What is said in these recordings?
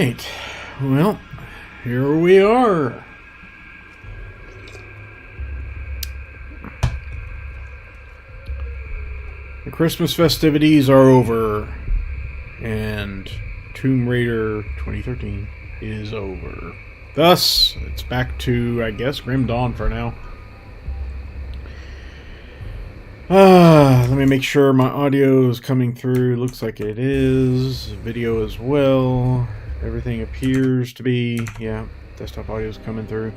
Alright, well, here we are. The Christmas festivities are over, and Tomb Raider 2013 is over. Thus, it's back to, I guess, Grim Dawn for now. Let me make sure my audio is coming through. Looks like it is. Video as well. Everything appears to be, yeah, desktop audio is coming through.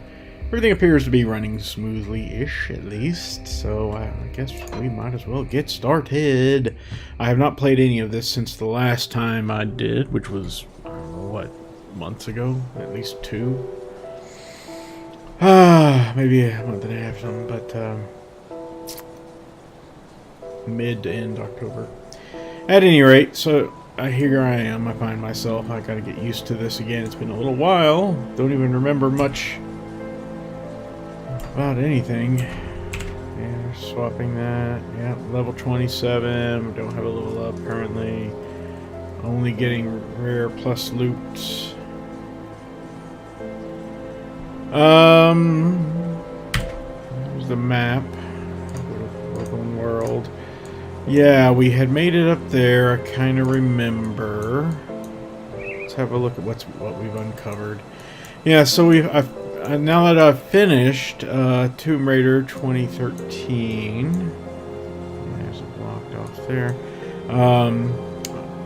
Everything appears to be running smoothly-ish, at least. So I guess we might as well get started. I have not played any of this since the last time I did, which was, I don't know, what, months ago? At least 2? Maybe a month and a half or something, but mid to end October. At any rate, so here I am. I find myself, I gotta get used to this again. It's been a little while. Don't even remember much about anything. Yeah, swapping that. Yeah, level 27. We don't have a level up currently. Only getting rare plus loot. There's the map. Open world. Yeah, we had made it up there. I kind of remember. Let's have a look at what we've uncovered. Yeah, so now that I've finished Tomb Raider 2013, there's it blocked off there.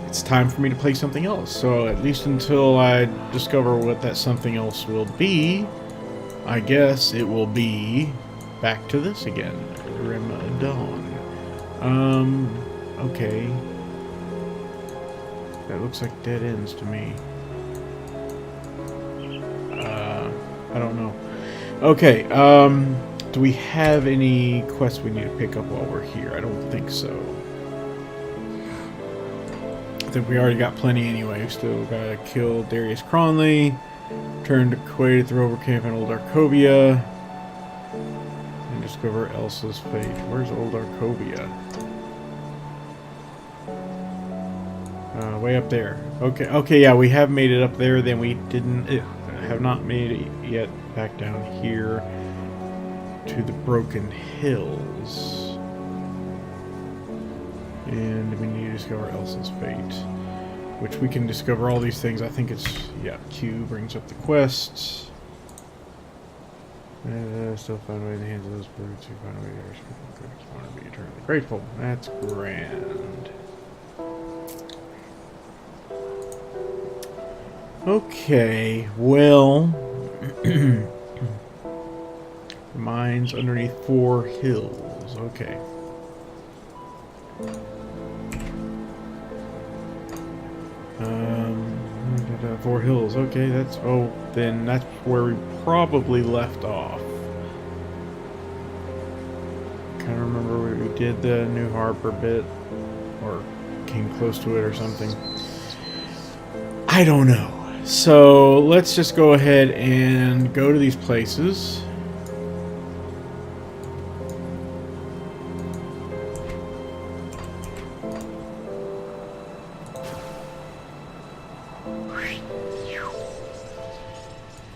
It's time for me to play something else. So at least until I discover what that something else will be, I guess it will be back to this again, Grim Dawn. Okay. That looks like dead ends to me. I don't know. Okay, do we have any quests we need to pick up while we're here? I don't think so. I think we already got plenty anyway. Still gotta kill Darius Cronley, return to Kuwait at the Rover Camp in Old Arcovia, and discover Elsa's fate. Where's Old Arcovia? Way up there. Okay, yeah, we have made it up there. Then we have not made it yet back down here to the Broken Hills. And we need to discover Elsa's fate, which we can discover all these things. I think it's, yeah, Q brings up the quests. Still find a way in the hands of those birds who find a way to want to be eternally grateful. That's grand. Okay, well, mines underneath 4 hills. Okay. Four hills. Okay, then that's where we probably left off. Kind of remember where we did the New Harbor bit, or came close to it or something. I don't know. So let's just go ahead and go to these places.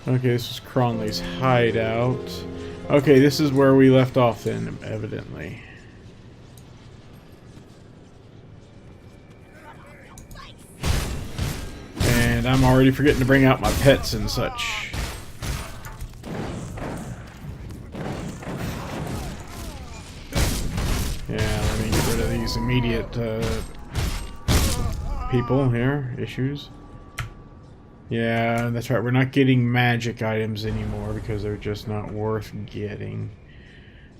Okay, this is Cronley's hideout. Okay, this is where we left off then, evidently. And I'm already forgetting to bring out my pets and such. Yeah, let me get rid of these immediate people here, issues. Yeah, that's right. We're not getting magic items anymore because they're just not worth getting.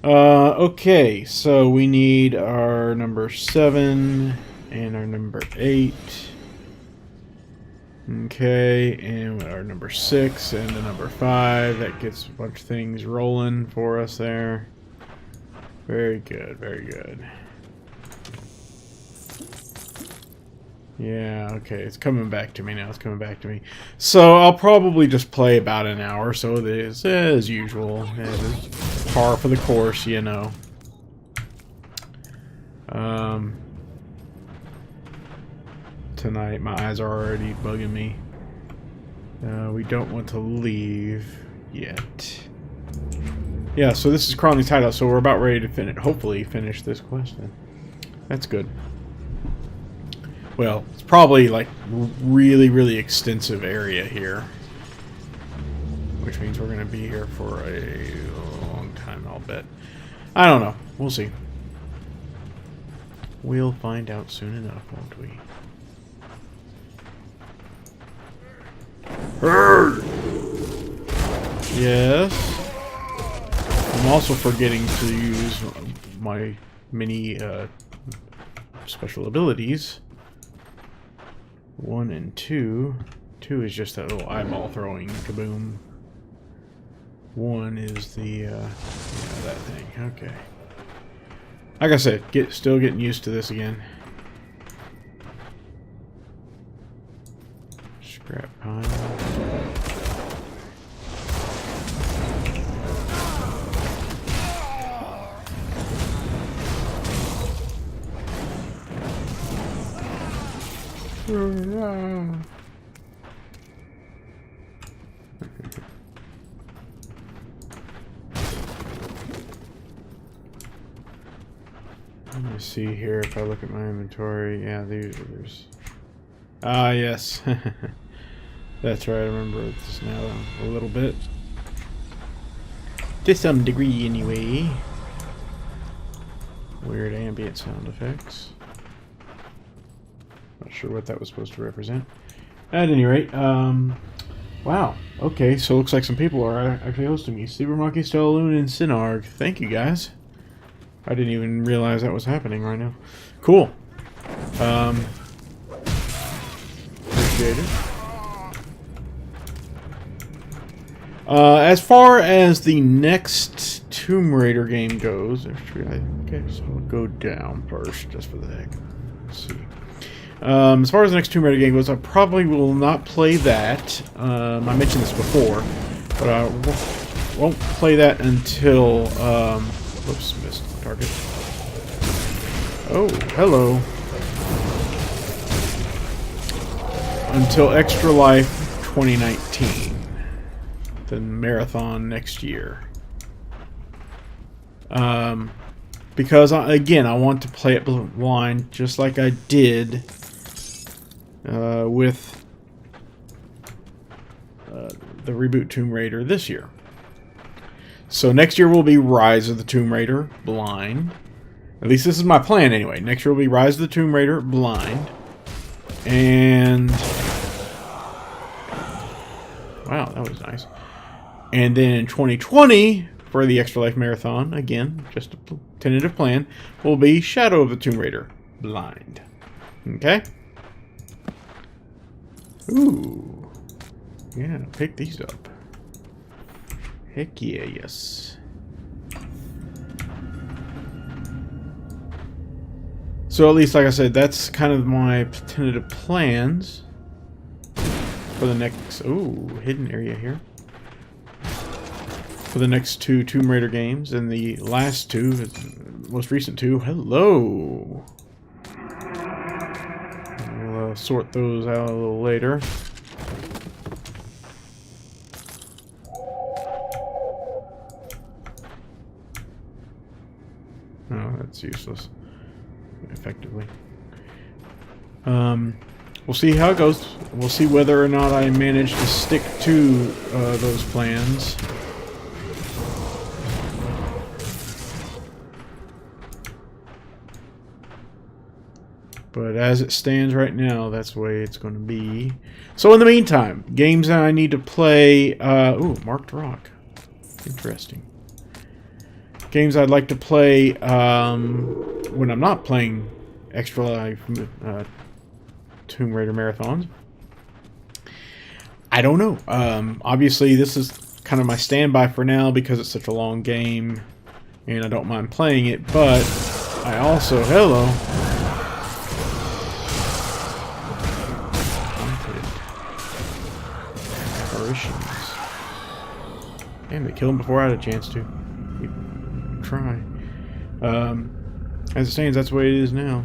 Okay, so we need our number 7 and our number 8. Okay, and our number 6 and the number 5. That gets a bunch of things rolling for us there. Very good, very good. Yeah, okay, it's coming back to me now. It's coming back to me. So I'll probably just play about an hour. So this, as usual, par for the course, you know. Tonight, my eyes are already bugging me. We don't want to leave yet. Yeah, so this is Crawling's Hideout, so we're about ready to hopefully finish this quest then. That's good. Well, it's probably like really, really extensive area here. Which means we're going to be here for a long time, I'll bet. I don't know. We'll see. We'll find out soon enough, won't we? Yes. I'm also forgetting to use my mini special abilities. 1 and 2. 2 is just that little eyeball throwing kaboom. 1 is the yeah, that thing. Okay. Like I said, still getting used to this again. Scrap pile. Let me see here if I look at my inventory. Yeah, there's... Ah, yes. That's right, I remember this now a little bit. To some degree, anyway. Weird ambient sound effects. Not sure what that was supposed to represent. At any rate, wow. Okay, so it looks like some people are actually hosting me. Sleeper Monkey, Stellaloon, and Sinarg. Thank you, guys. I didn't even realize that was happening right now. Cool. Appreciate it. As far as the next Tomb Raider game goes, actually, I guess I'll go down first, just for the heck. Let's see. As far as the next Tomb Raider game goes, I probably will not play that. I mentioned this before, but I won't play that until... whoops, missed target. Oh, hello. Until Extra Life 2019. The marathon next year. Because, again, I want to play it blind, just like I did with the reboot Tomb Raider this year. So next year will be Rise of the Tomb Raider blind. At least this is my plan anyway. Next year will be Rise of the Tomb Raider blind. And... wow, that was nice. And then in 2020, for the Extra Life Marathon, again, just a tentative plan, will be Shadow of the Tomb Raider blind. Okay? Ooh. Yeah, pick these up. Heck yeah, yes. So at least, like I said, that's kind of my tentative plans for the next... ooh, hidden area here. For the next 2 Tomb Raider games, and the last 2, most recent 2, hello! We'll sort those out a little later. Oh, that's useless. Effectively. We'll see how it goes. We'll see whether or not I manage to stick to those plans. But as it stands right now, that's the way it's going to be. So in the meantime, games that I need to play... ooh, Marked Rock. Interesting. Games I'd like to play when I'm not playing Extra Life Tomb Raider marathons. I don't know. Obviously, this is kind of my standby for now because it's such a long game, and I don't mind playing it. But I also apparitions. Damn, they killed him before I had a chance to. Try. As it stands, that's the way it is now.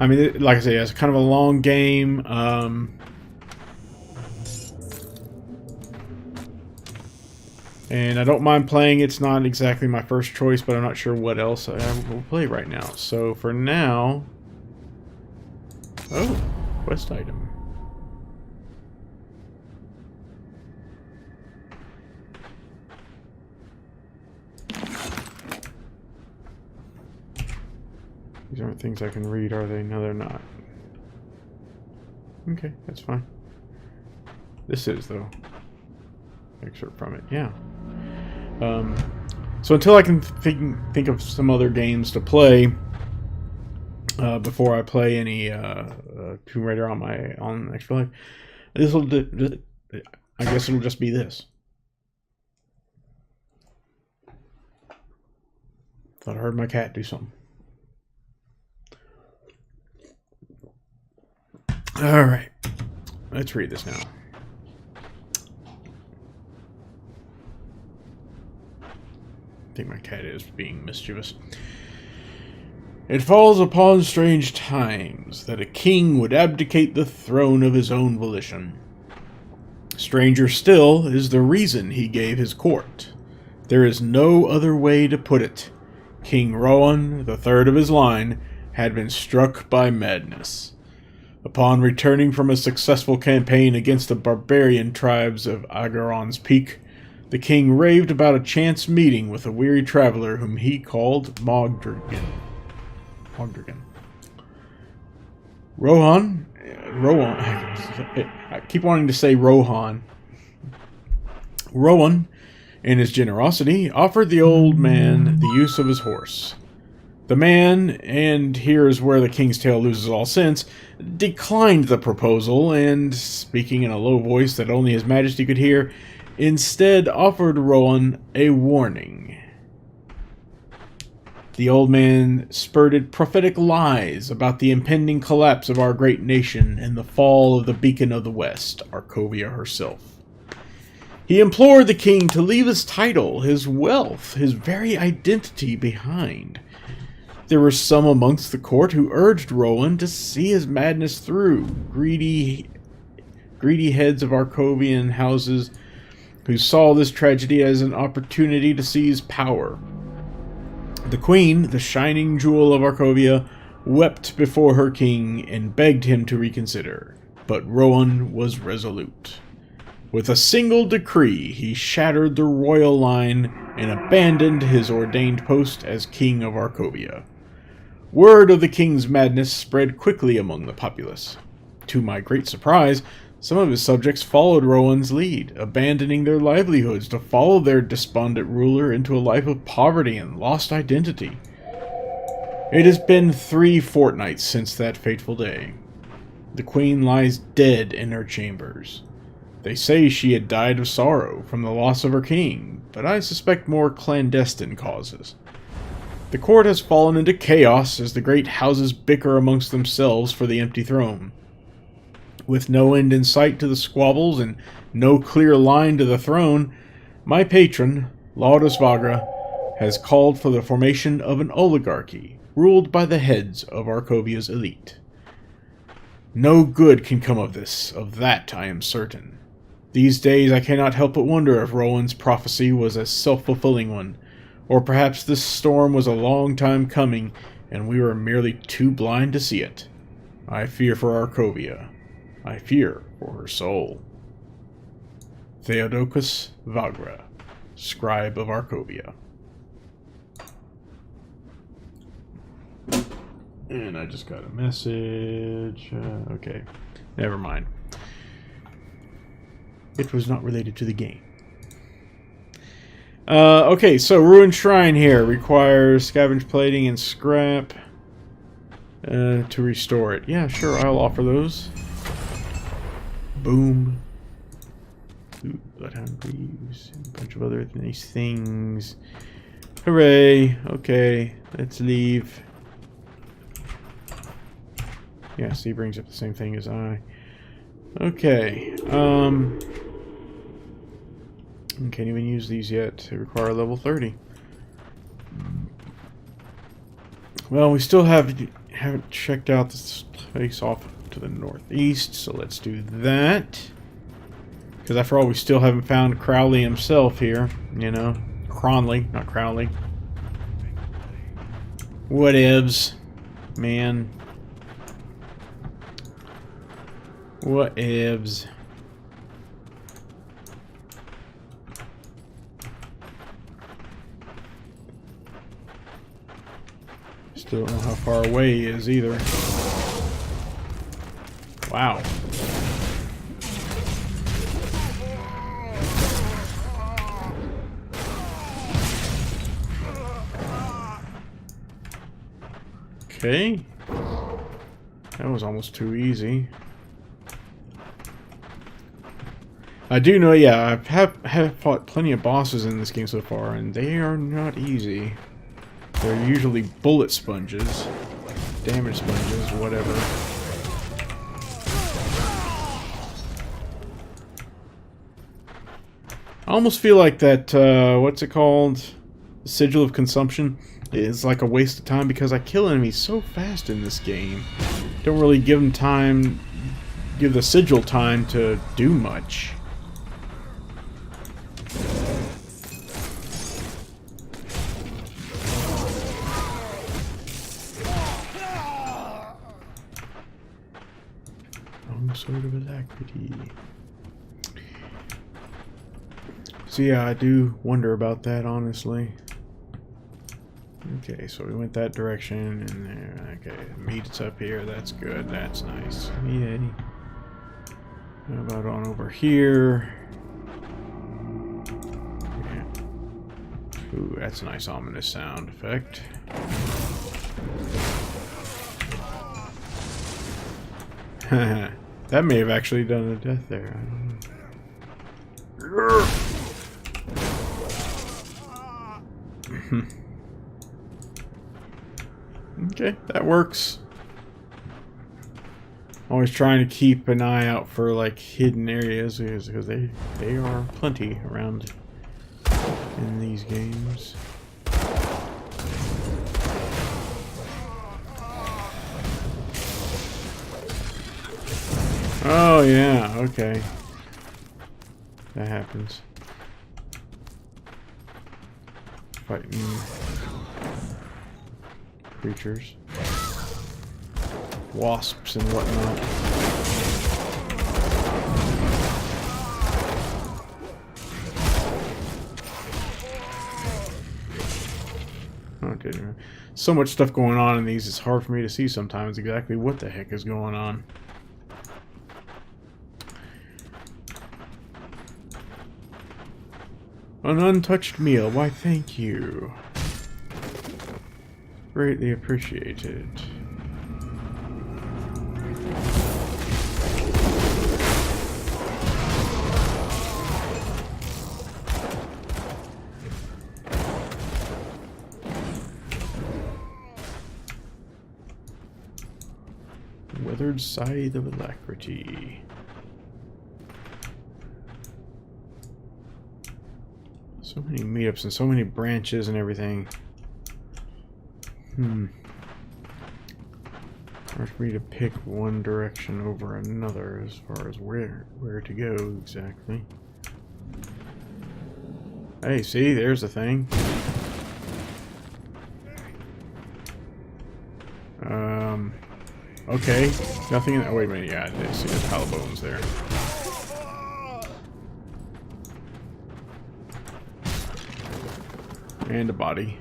I mean, like I say, it's kind of a long game. And I don't mind playing. It's not exactly my first choice, but I'm not sure what else I will play right now. So for now... Oh, quest item. These aren't things I can read, are they? No, they're not. Okay, that's fine. This is, though. Excerpt from it, yeah. So until I can think of some other games to play before I play any Tomb Raider on Extra Life, I guess it'll just be this. Thought I heard my cat do something. All right, let's read this now. I think my cat is being mischievous. It falls upon strange times that a king would abdicate the throne of his own volition. Stranger still is the reason he gave his court. There is no other way to put it. King Rohan, the third of his line, had been struck by madness. Upon returning from a successful campaign against the barbarian tribes of Agaron's Peak, the king raved about a chance meeting with a weary traveler whom he called Mogdragen. Rohan, I keep wanting to say Rohan. Rohan, in his generosity, offered the old man the use of his horse. The man, and here is where the King's Tale loses all sense, declined the proposal and, speaking in a low voice that only His Majesty could hear, instead offered Rohan a warning. The old man spurted prophetic lies about the impending collapse of our great nation and the fall of the beacon of the West, Arcovia herself. He implored the king to leave his title, his wealth, his very identity behind. There were some amongst the court who urged Rohan to see his madness through, greedy heads of Arcovian houses who saw this tragedy as an opportunity to seize power. The queen, the shining jewel of Arcovia, wept before her king and begged him to reconsider, but Rohan was resolute. With a single decree, he shattered the royal line and abandoned his ordained post as king of Arcovia. Word of the king's madness spread quickly among the populace. To my great surprise, some of his subjects followed Rohan's lead, abandoning their livelihoods to follow their despondent ruler into a life of poverty and lost identity. It has been 3 fortnights since that fateful day. The queen lies dead in her chambers. They say she had died of sorrow from the loss of her king, but I suspect more clandestine causes. The court has fallen into chaos as the great houses bicker amongst themselves for the empty throne. With no end in sight to the squabbles and no clear line to the throne, my patron, Laudus Vagra, has called for the formation of an oligarchy ruled by the heads of Arcovia's elite. No good can come of this, of that I am certain. These days I cannot help but wonder if Rohan's prophecy was a self-fulfilling one, or perhaps this storm was a long time coming, and we were merely too blind to see it. I fear for Arcovia. I fear for her soul. Theodocus Vagra, Scribe of Arcovia. And I just got a message. Okay, never mind. It was not related to the game. Okay, so Ruined Shrine here requires scavenge plating and scrap to restore it. Yeah, sure, I'll offer those. Boom. Ooh, bloodhound greaves, and a bunch of other nice things. Hooray! Okay, let's leave. Yeah, see, brings up the same thing as I. Okay, can't even use these yet. They require level 30. Well, we still haven't checked out this place off to the northeast, so let's do that. Because after all, we still haven't found Crowley himself here. You know? Cronley, not Crowley. Whatevs. Man. Whatevs. Still don't know how far away he is either. Wow. Okay. That was almost too easy. I do know, yeah, I have fought plenty of bosses in this game so far, and they are not easy. They're usually bullet sponges, damage sponges, whatever. I almost feel like that, what's it called? The Sigil of Consumption is like a waste of time because I kill enemies so fast in this game. Don't really give them time, give the Sigil time to do much. Sort of alacrity. So yeah, I do wonder about that, honestly. Okay, so we went that direction, and there. Okay, meat's up here. That's good. That's nice. Yay. How about on over here? Yeah. Ooh, that's a nice ominous sound effect. That may have actually done a death there. I don't know. Okay, that works. Always trying to keep an eye out for like hidden areas because they are plenty around in these games. Oh yeah, okay. That happens. Fighting creatures. Wasps and whatnot. Okay. So much stuff going on in these, it's hard for me to see sometimes exactly what the heck is going on. An untouched meal, why thank you. Greatly appreciated. Weathered Scythe of Alacrity. So many meetups and so many branches and everything. Hard for me to pick one direction over another as far as where to go exactly. Hey, see, there's the thing. Okay, nothing in that. Oh, wait a minute, yeah, I see there's hollow bones there. And a body.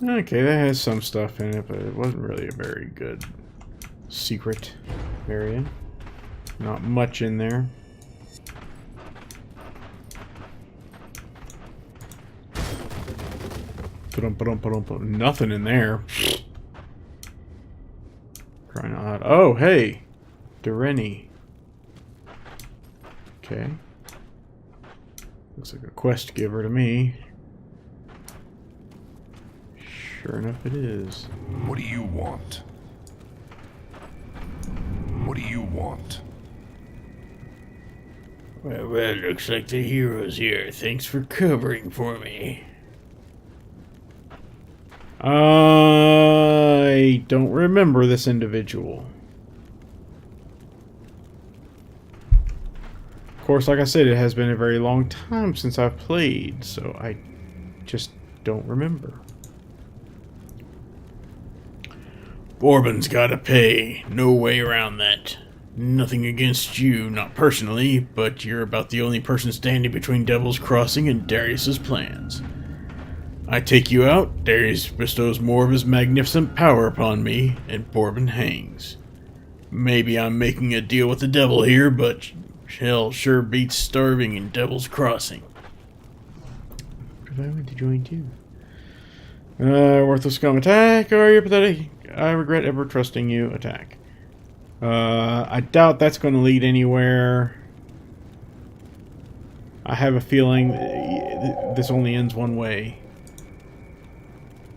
Okay, that has some stuff in it, but it wasn't really a very good secret area. Not much in there. Nothing in there. Crying out loud. Oh, hey! Dureni. Okay. Looks like a quest giver to me. Sure enough it is. What do you want? What do you want? Well, looks like the hero's here. Thanks for covering for me. I don't remember this individual. course, like I said, it has been a very long time since I've played, so I just don't remember. Bourbon's gotta pay. No way around that. Nothing against you, not personally, but you're about the only person standing between Devil's Crossing and Darius's plans. I take you out, Darius bestows more of his magnificent power upon me, and Bourbon hangs. Maybe I'm making a deal with the devil here, but hell sure beats starving in Devil's Crossing. What if I went to join too? Worthless scum attack, or you're pathetic. I regret ever trusting you. Attack. I doubt that's going to lead anywhere. I have a feeling this only ends one way.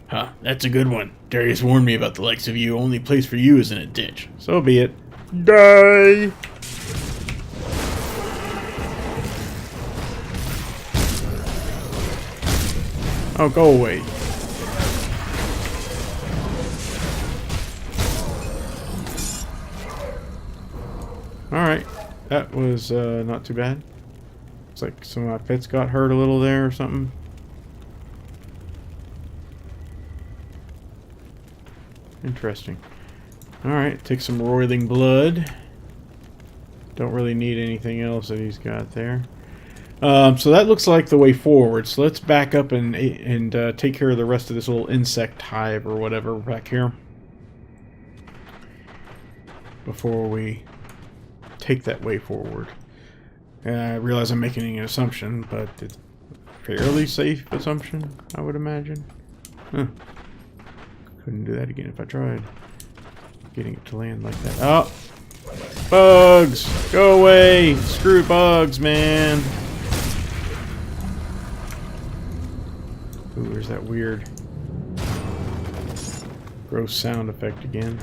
Huh, that's a good one. Darius warned me about the likes of you. Only place for you is in a ditch. So be it. Die! Oh, go away. Alright, that was not too bad. Looks like some of my pets got hurt a little there or something. Interesting. Alright, take some roiling blood. Don't really need anything else that he's got there. So that looks like the way forward. So let's back up and take care of the rest of this little insect hive or whatever back here. Before we take that way forward. I realize I'm making an assumption, but it's a fairly safe assumption, I would imagine. Huh. Couldn't do that again if I tried. Getting it to land like that. Oh! Bugs! Go away! Screw bugs, man! Ooh, there's that weird gross sound effect again.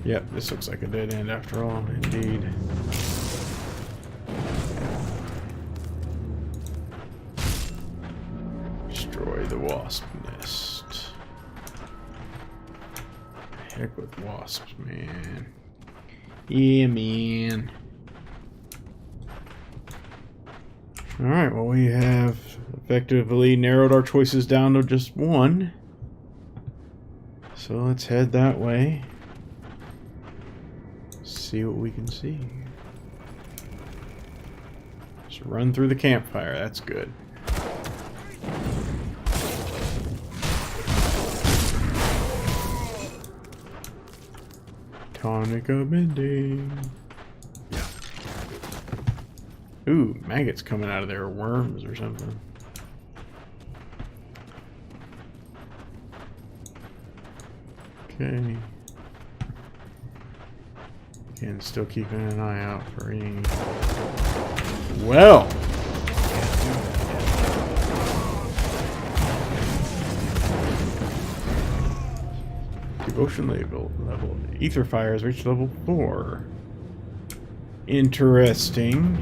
Yep, this looks like a dead end after all, indeed. Destroy the wasp nest. Heck with wasps, man. Yeah, man. Alright, well, we have effectively narrowed our choices down to just one. So let's head that way. See what we can see. Just run through the campfire, that's good. Tonic amending. Ooh, maggots coming out of there, worms or something. Okay. And still keeping an eye out for any. Well, devotion level. Ether fire has reached level 4. Interesting.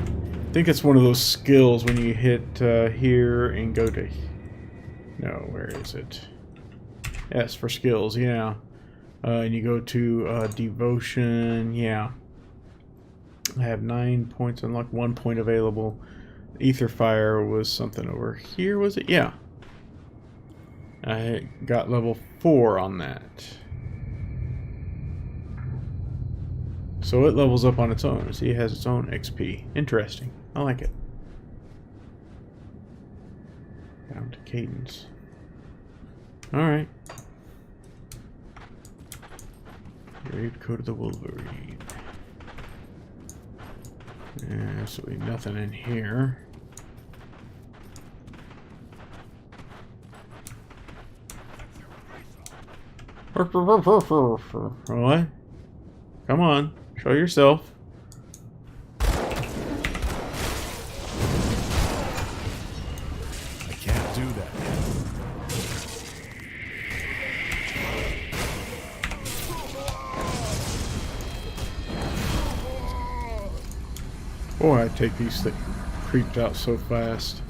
I think it's one of those skills when you hit here and go to. No, where is it? Yes, for skills. Yeah. And you go to devotion, yeah. I have 9 points unlocked, 1 point available. Ether fire was something over here, was it? Yeah. I got level 4 on that. So it levels up on its own. See, it has its own XP. Interesting. I like it. Down to cadence. Alright. Grave Coat of the Wolverine. Absolutely nothing in here. What? Come on, show yourself. I can't do that. Boy, I take these that creeped out so fast.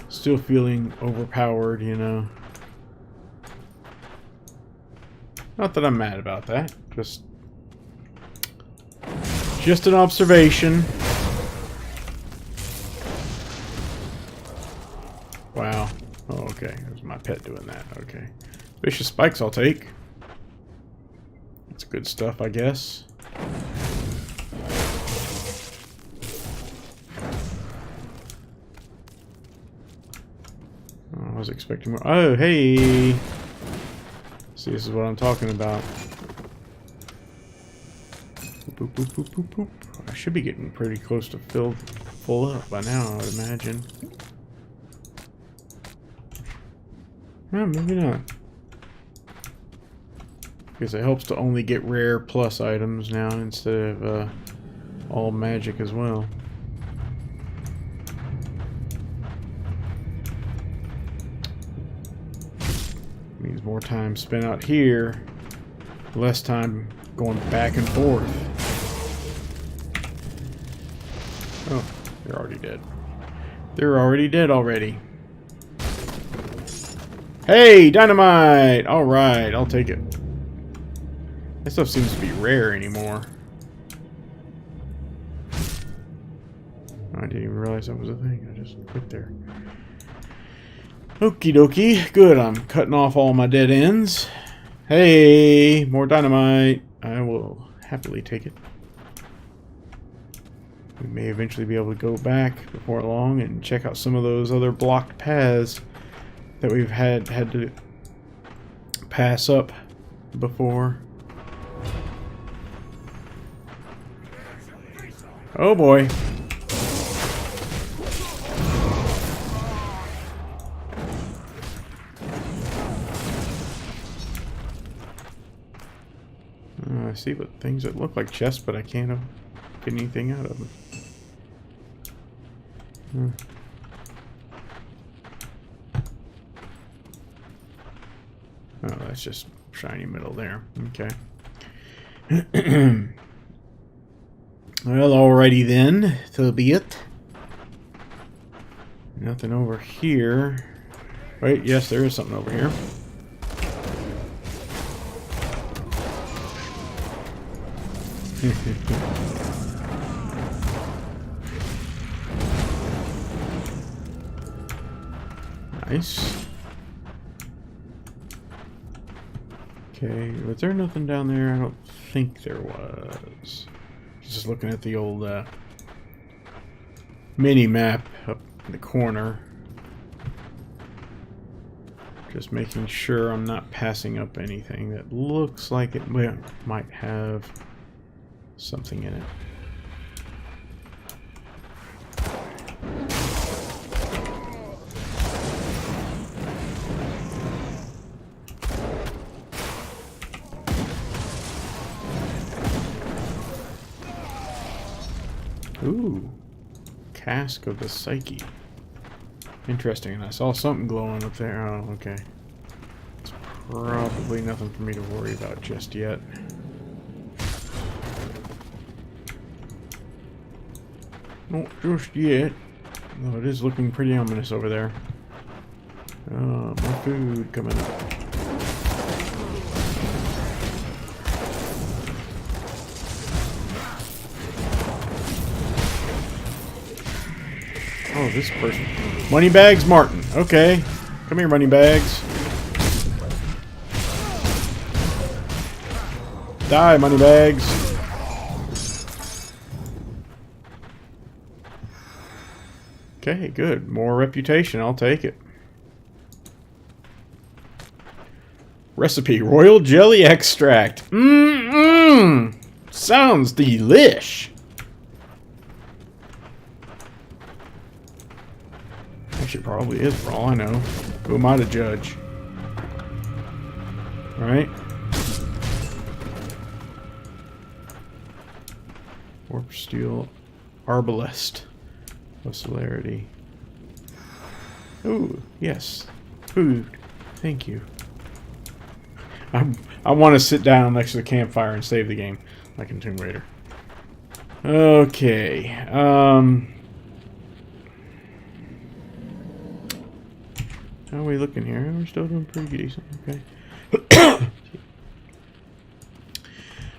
Still feeling overpowered, you know. Not that I'm mad about that, just Just an observation. Wow. Oh, okay. It was my pet doing that. Okay. Vicious spikes I'll take. That's good stuff, I guess. Oh, I was expecting more. Oh, hey! See, this is what I'm talking about. Boop, boop, boop, boop, boop. I should be getting pretty close to full up by now, I would imagine. No, maybe not. Because it helps to only get rare plus items now instead of all magic as well. Means more time spent out here, less time going back and forth. Oh, they're already dead. They're already dead already. Hey, dynamite! Alright, I'll take it. That stuff seems to be rare anymore. I didn't even realize that was a thing. I just clicked there. Okie dokie. Good, I'm cutting off all my dead ends. Hey, more dynamite. I will happily take it. We may eventually be able to go back before long and check out some of those other blocked paths that we've had to pass up before. Oh boy. I see what things that look like chests, but I can't get anything out of them. Oh, that's just shiny metal there. Okay. Well, alrighty then. So be it. Nothing over here. Wait, yes, there is something over here. Nice. Okay, was there nothing down there? I don't think there was. Just looking at the old mini map up in the corner. Just making sure I'm not passing up anything that looks like it might have something in it. Ooh, Cask of the Psyche. Interesting, and I saw something glowing up there. Oh, okay. It's probably nothing for me to worry about just yet. Not just yet. Though it is looking pretty ominous over there. Oh, more food coming up. Oh, this person. Moneybags Martin. Okay. Come here, Moneybags. Die, Moneybags. Okay, good. More reputation. I'll take it. Recipe. Royal jelly extract. Sounds delish. Actually, probably is, for all I know. Who am I to judge? Alright. Warp steel arbalest. Celerity. Ooh, yes. Food. Thank you. I want to sit down next to the campfire and save the game, like in Tomb Raider. Okay. How are we looking here? We're still doing pretty decent. Okay.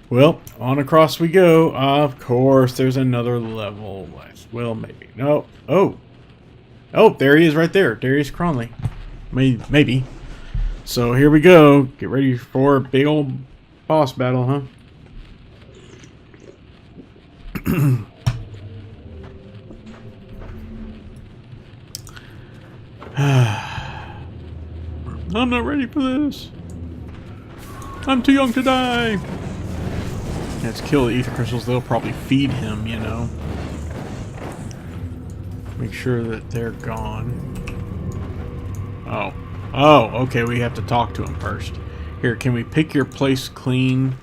Well, on across we go. Of course, there's another level left. Well, maybe. No. Oh. Oh, there he is right there. Darius Cronley. Maybe. So here we go. Get ready for a big old boss battle, huh? I'm not ready for this. I'm too young to die. Let's kill the ether crystals. They'll probably feed him, you know. Make sure that they're gone. Oh. Oh, okay, we have to talk to him first. Here, can we pick your place clean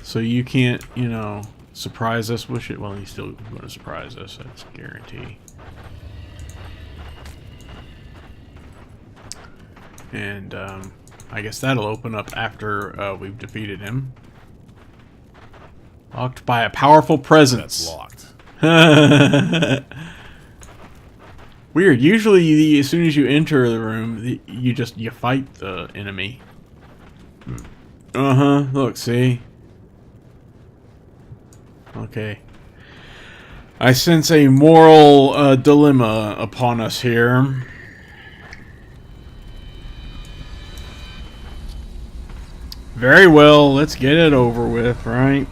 so you can't, you know, surprise us with it? Well, he's still going to surprise us. That's a guarantee. And I guess that'll open up after we've defeated him. Locked by a powerful presence. That's locked. Weird. Usually, as soon as you enter the room, you fight the enemy. Look, see. Okay. I sense a moral dilemma upon us here. Very well. Let's get it over with, right?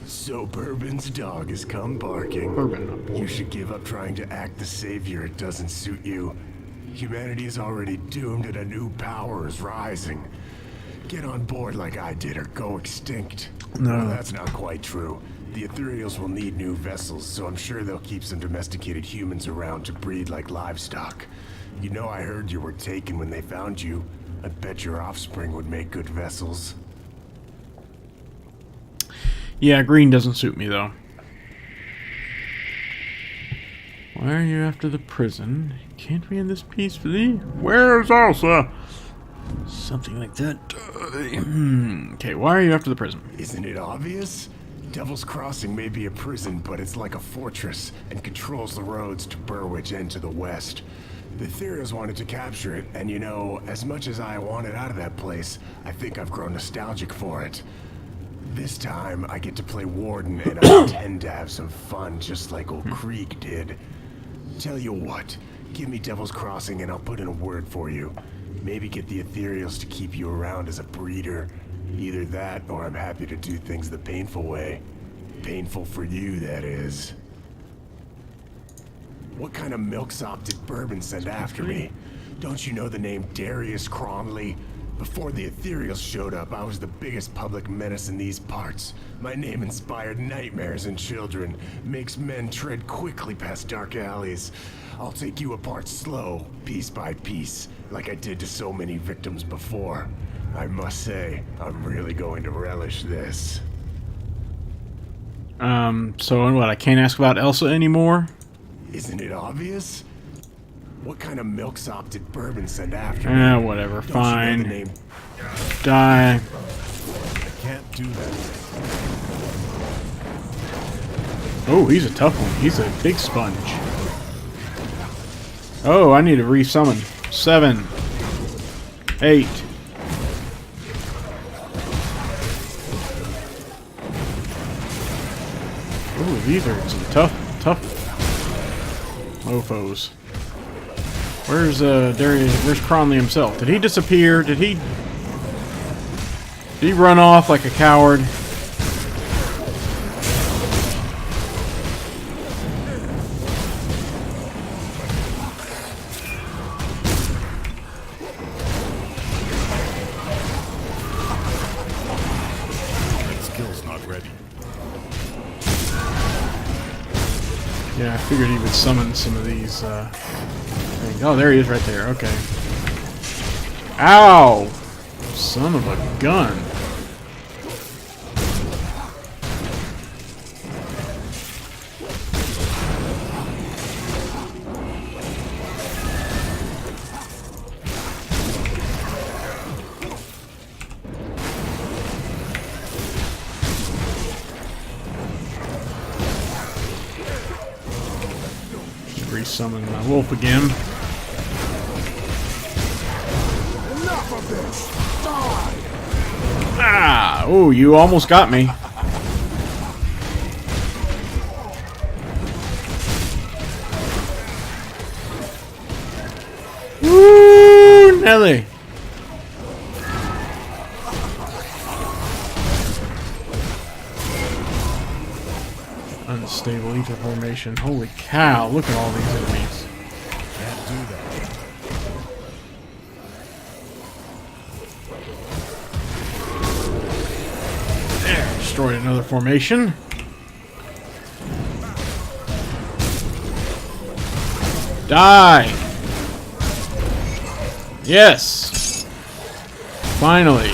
So Bourbon's dog has come barking. Bourbon. You should give up trying to act the savior. It doesn't suit you. Humanity is already doomed and a new power is rising. Get on board like I did or go extinct. No. Well, that's not quite true. The Ethereals will need new vessels, so I'm sure they'll keep some domesticated humans around to breed like livestock. You know, I heard you were taken when they found you. I bet your offspring would make good vessels. Yeah, green doesn't suit me, though. Why are you after the prison? Can't we end this peacefully? Where's Elsa? Something like that. Okay, why are you after the prison? Isn't it obvious? Devil's Crossing may be a prison, but it's like a fortress and controls the roads to Burwich and to the west. The Ethereals wanted to capture it, and you know, as much as I wanted out of that place, I think I've grown nostalgic for it. This time, I get to play Warden, and I intend to have some fun, just like old Krieg did. Tell you what, give me Devil's Crossing and I'll put in a word for you. Maybe get the Ethereals to keep you around as a breeder. Either that, or I'm happy to do things the painful way. Painful for you, that is. What kind of milksop did Bourbon send after me? Don't you know the name Darius Cronley? Before the Ethereals showed up, I was the biggest public menace in these parts. My name inspired nightmares in children, makes men tread quickly past dark alleys. I'll take you apart slow, piece by piece, like I did to so many victims before. I must say, I'm really going to relish this. So what, I can't ask about Elsa anymore? Isn't it obvious? What kind of milksop did Bourbon send after me? Whatever, Don't you know fine. the name? Die. I can't do that. Oh, he's a tough one. He's a big sponge. Oh, I need to resummon. 7. 8. Oh, these are some tough mofos. Where's Darius? Where's Cronley himself? Did he disappear? Did he run off like a coward? That skill's not ready. Yeah, I figured he would summon some of these things. Oh, there he is right there. Okay. Ow! Son of a gun. Resummon my wolf again. Enough of this. Die! Ah! Oh, you almost got me. Woo! Nelly! Unstable ether formation. Holy cow, look at all these enemies. Can't do that. There, destroyed another formation. Die! Yes! Finally.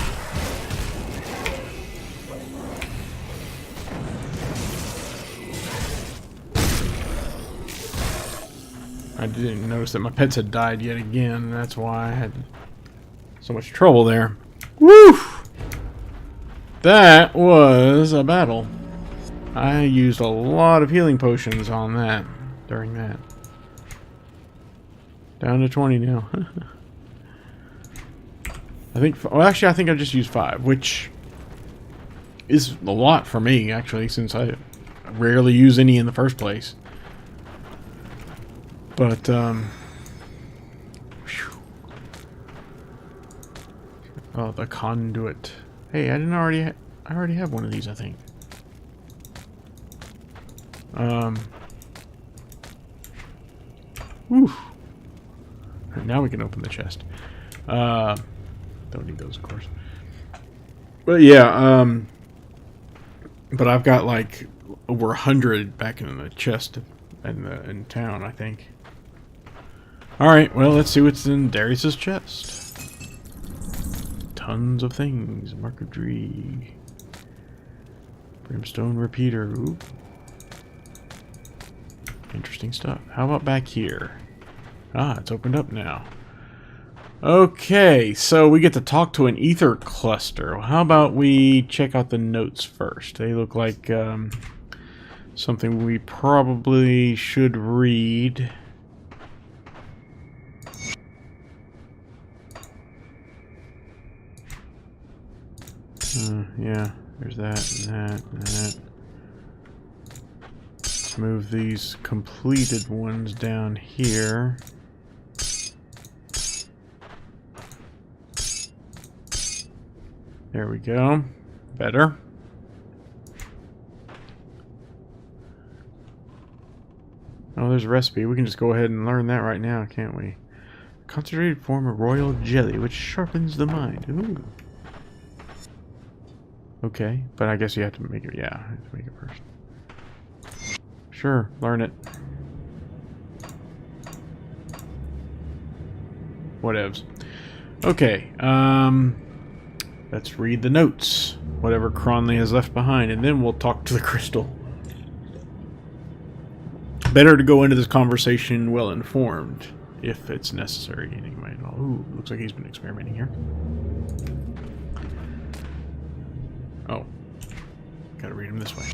I didn't notice that my pets had died yet again. That's why I had so much trouble there. Woo! That was a battle. I used a lot of healing potions on that during that. Down to 20 now. I think, well, actually, I think I just used 5, which is a lot for me, actually, since I rarely use any in the first place. But, whew. Oh, the conduit. Hey, I already have one of these, I think. Whew. Now we can open the chest. Don't need those, of course. But yeah, but I've got like over 100 back in the chest in town, I think. Alright, well, let's see what's in Darius's chest. Tons of things. Mark of Dree. Brimstone repeater. Ooh. Interesting stuff. How about back here? Ah, it's opened up now. Okay, so we get to talk to an ether cluster. How about we check out the notes first? They look like something we probably should read. Yeah, there's that and that and that. Let's move these completed ones down here. There we go. Better. Oh, there's a recipe. We can just go ahead and learn that right now, can't we? Concentrated form of royal jelly, which sharpens the mind. Ooh. Okay, but I guess you have to make it. Yeah, I have to make it first. Sure, learn it. Whatevs. Okay, let's read the notes. Whatever Cronley has left behind, and then we'll talk to the crystal. Better to go into this conversation well informed, if it's necessary anyway. Ooh, looks like he's been experimenting here. Oh, gotta read him this way.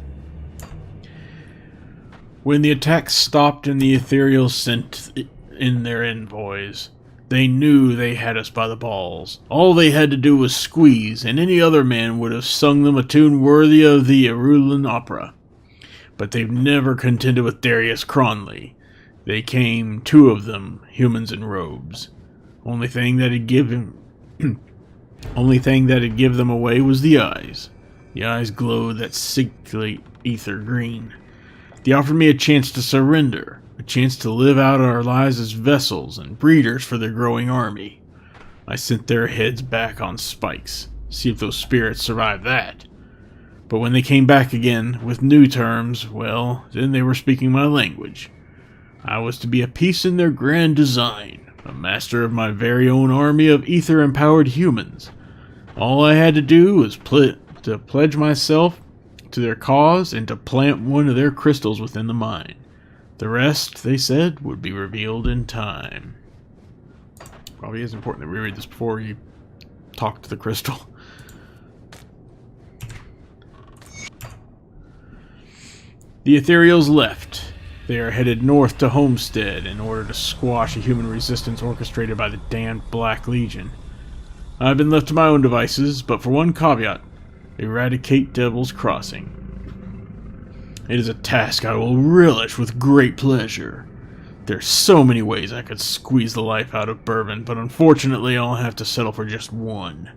When the attacks stopped and the Ethereals sent in their envoys, they knew they had us by the balls. All they had to do was squeeze, and any other man would have sung them a tune worthy of the Erulan opera. But they've never contended with Darius Cronley. They came, 2 of them, humans in robes. Only thing that'd give them away was the eyes. The eyes glowed that sickly ether green. They offered me a chance to surrender, a chance to live out our lives as vessels and breeders for their growing army. I sent their heads back on spikes, see if those spirits survived that. But when they came back again, with new terms, well, then they were speaking my language. I was to be a piece in their grand design, a master of my very own army of ether-empowered humans. All I had to do was to pledge myself to their cause and to plant one of their crystals within the mine. The rest, they said, would be revealed in time. Probably is important that we read this before you talk to the crystal. The Ethereals left. They are headed north to Homestead in order to squash a human resistance orchestrated by the damned Black Legion. I've been left to my own devices, but for one caveat: eradicate Devil's Crossing. It is a task I will relish with great pleasure. There's so many ways I could squeeze the life out of Bourbon, but unfortunately I'll have to settle for just one.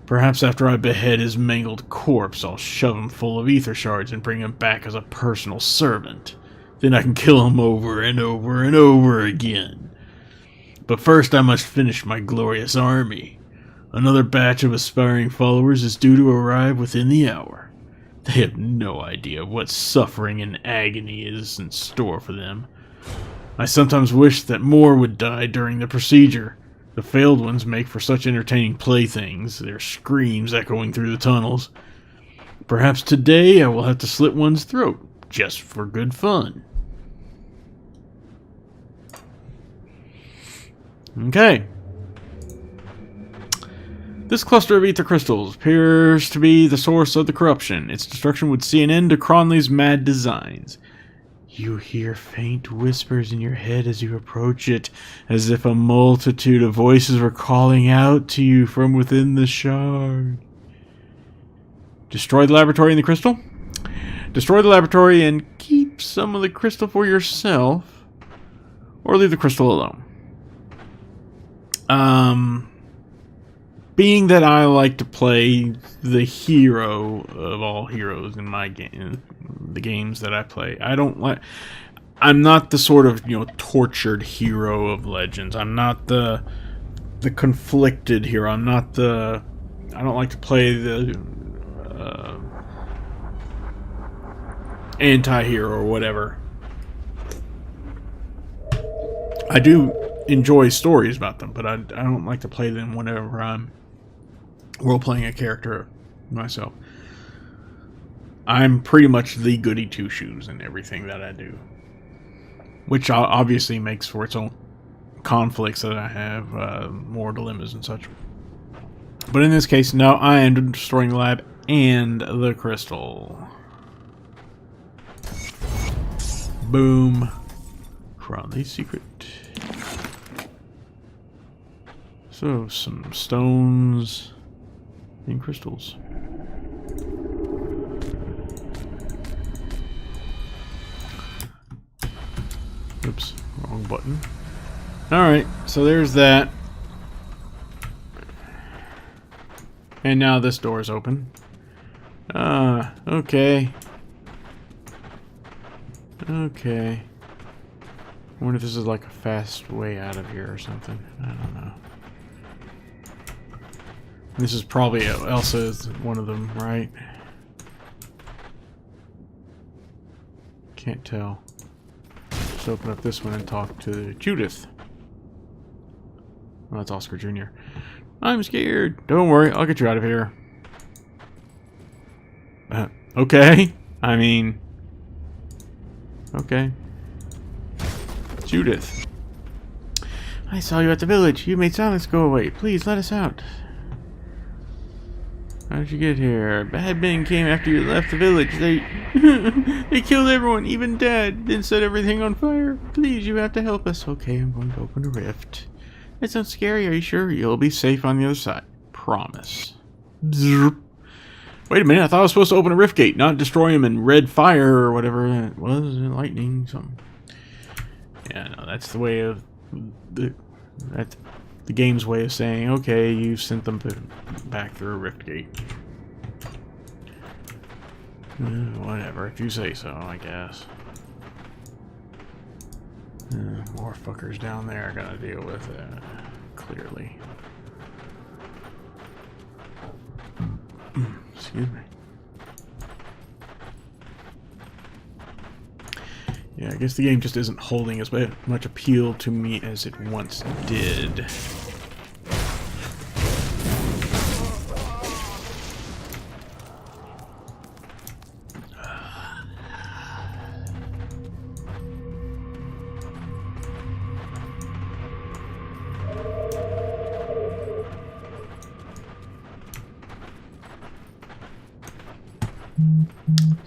Perhaps after I behead his mangled corpse, I'll shove him full of ether shards and bring him back as a personal servant. Then I can kill him over and over and over again. But first I must finish my glorious army. Another batch of aspiring followers is due to arrive within the hour. They have no idea what suffering and agony is in store for them. I sometimes wish that more would die during the procedure. The failed ones make for such entertaining playthings, their screams echoing through the tunnels. Perhaps today I will have to slit one's throat, just for good fun. Okay. This cluster of ether crystals appears to be the source of the corruption. Its destruction would see an end to Cronley's mad designs. You hear faint whispers in your head as you approach it, as if a multitude of voices were calling out to you from within the shard. Destroy the laboratory and the crystal? Destroy the laboratory and keep some of the crystal for yourself, or leave the crystal alone. Being that I like to play the hero of all heroes in my game, the games that I play, I'm not the sort of, tortured hero of Legends. I'm not the conflicted hero. I don't like to play the anti-hero or whatever. I do enjoy stories about them, but I don't like to play them whenever I'm role-playing a character myself. I'm pretty much the goody two-shoes in everything that I do, which obviously makes for its own conflicts that I have, more dilemmas and such. But in this case, no, I am destroying the lab and the crystal. Boom. Cronley's secret. So, some stones and crystals. Oops, wrong button. Alright, so there's that. And now this door is open. Okay. Okay. I wonder if this is like a fast way out of here or something. I don't know. This is probably Elsa is one of them, right? Can't tell. Let's open up this one and talk to Judith. Oh, that's Oscar Jr. I'm scared. Don't worry, I'll get you out of here. Okay. I mean... Okay. Judith. I saw you at the village. You made silence go away. Please, let us out. How did you get here? Bad men came after you left the village. They killed everyone, even Dad, then set everything on fire. Please, you have to help us. Okay, I'm going to open a rift. That sounds scary. Are you sure? You'll be safe on the other side. Promise. Zerp. Wait a minute, I thought I was supposed to open a rift gate, not destroy him in red fire or whatever it was, lightning, something. Yeah, no, that's the way of that's the game's way of saying, okay, you sent them back through a rift gate. Whatever, if you say so, I guess. More fuckers down there I gotta deal with, clearly. Excuse me. Yeah, I guess the game just isn't holding as much appeal to me as it once did.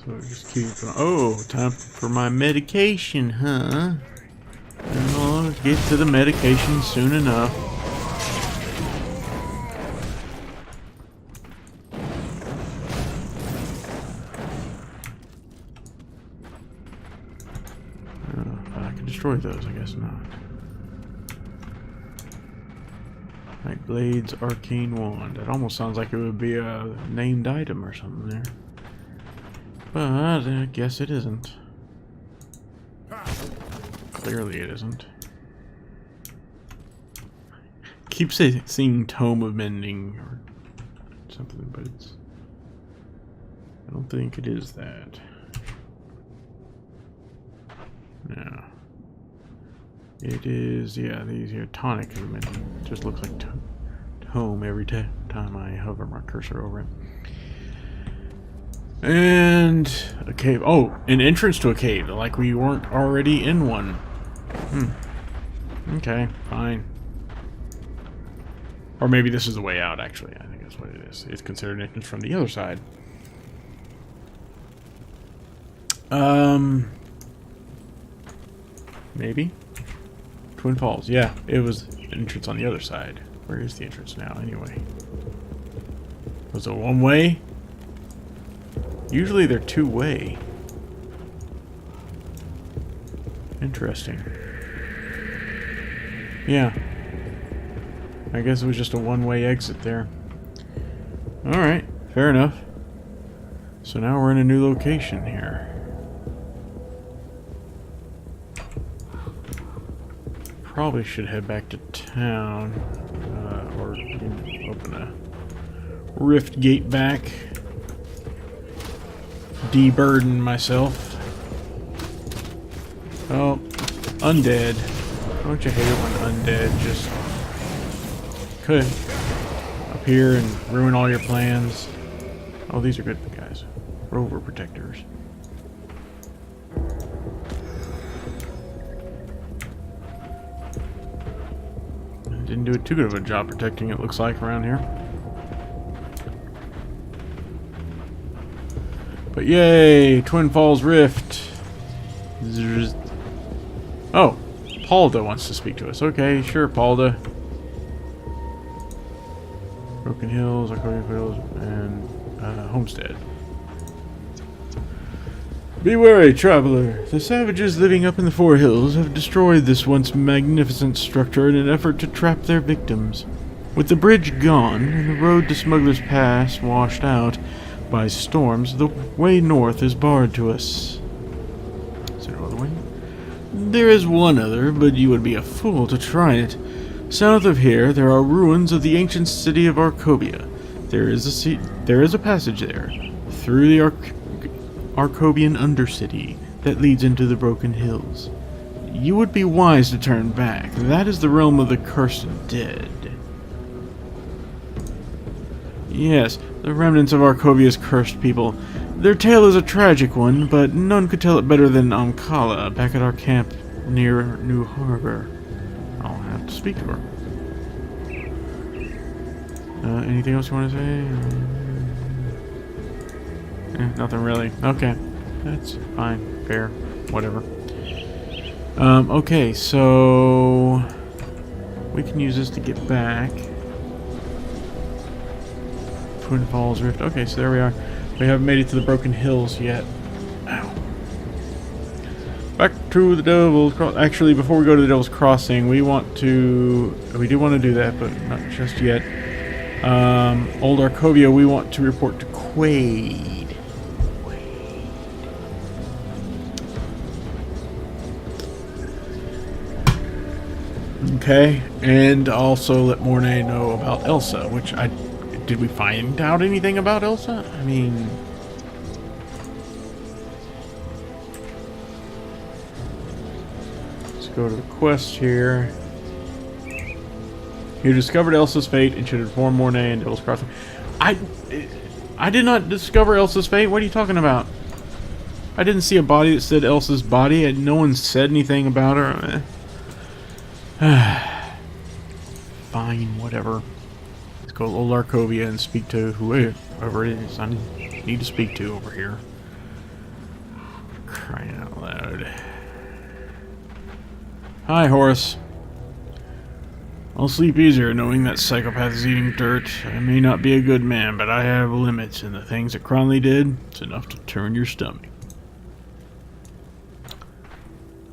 So just keep going. Oh, time for my medication, huh? And I'll get to the medication soon enough. to destroy those? I guess not. Night Blade's Arcane Wand. That almost sounds like it would be a named item or something there. But I guess it isn't. Clearly it isn't. Keep seeing Tome of Mending or something, but it's... I don't think it is that. No. It is, yeah, these here tonic of Mending. It just looks like Tome every time I hover my cursor over it. And a cave. Oh, an entrance to a cave, like we weren't already in one. Okay, fine. Or maybe this is the way out, actually. I think that's what it is. It's considered an entrance from the other side. Maybe? Twin Falls. Yeah, it was an entrance on the other side. Where is the entrance now, anyway? Was it one way? Usually they're two-way. Interesting. Yeah. I guess it was just a one-way exit there. Alright, fair enough. So now we're in a new location here. Probably should head back to town. Or open a rift gate back. De-burden myself. Oh, undead. Don't you hate it when undead just could appear and ruin all your plans? Oh, these are good guys. Rover protectors. Didn't do too good of a job protecting it, looks like, around here. But yay! Twin Falls Rift! Oh! Palda wants to speak to us. Okay, sure, Palda. Broken Hills, Arcadia Hills, and Homestead. Be wary, traveler. The savages living up in the Forehills have destroyed this once magnificent structure in an effort to trap their victims. With the bridge gone and the road to Smuggler's Pass washed out by storms, the way north is barred to us. Is there no other way? There is one other, but you would be a fool to try it. South of here, there are ruins of the ancient city of Arcobia. There is a passage there, through the Arcobian Undercity, that leads into the Broken Hills. You would be wise to turn back. That is the realm of the cursed dead. Yes, the remnants of Arcobia's cursed people. Their tale is a tragic one, but none could tell it better than Amkala, back at our camp near New Harbor. I'll have to speak to her. Anything else you want to say? Nothing really. Okay. That's fine. Fair. Whatever. Okay, so... we can use this to get back. Twin Falls Rift. Okay, so there we are. We haven't made it to the Broken Hills yet. Ow. Back to the Devil's Crossing. Actually, before we go to the Devil's Crossing, we do want to do that, but not just yet. Old Arcovia, we want to report to Quaid. Okay, and also let Mornay know about Elsa, which did we find out anything about Elsa? I mean... let's go to the quest here. You discovered Elsa's fate and should inform Mornay and Devil's Crossing. I did not discover Elsa's fate. What are you talking about? I didn't see a body that said Elsa's body. And no one said anything about her. Fine, whatever. Let's go to Old Arcovia and speak to whoever it is I need to speak to over here. Crying out loud. Hi, Horace. I'll sleep easier knowing that psychopath is eating dirt. I may not be a good man, but I have limits, and the things that Cronley did, it's enough to turn your stomach.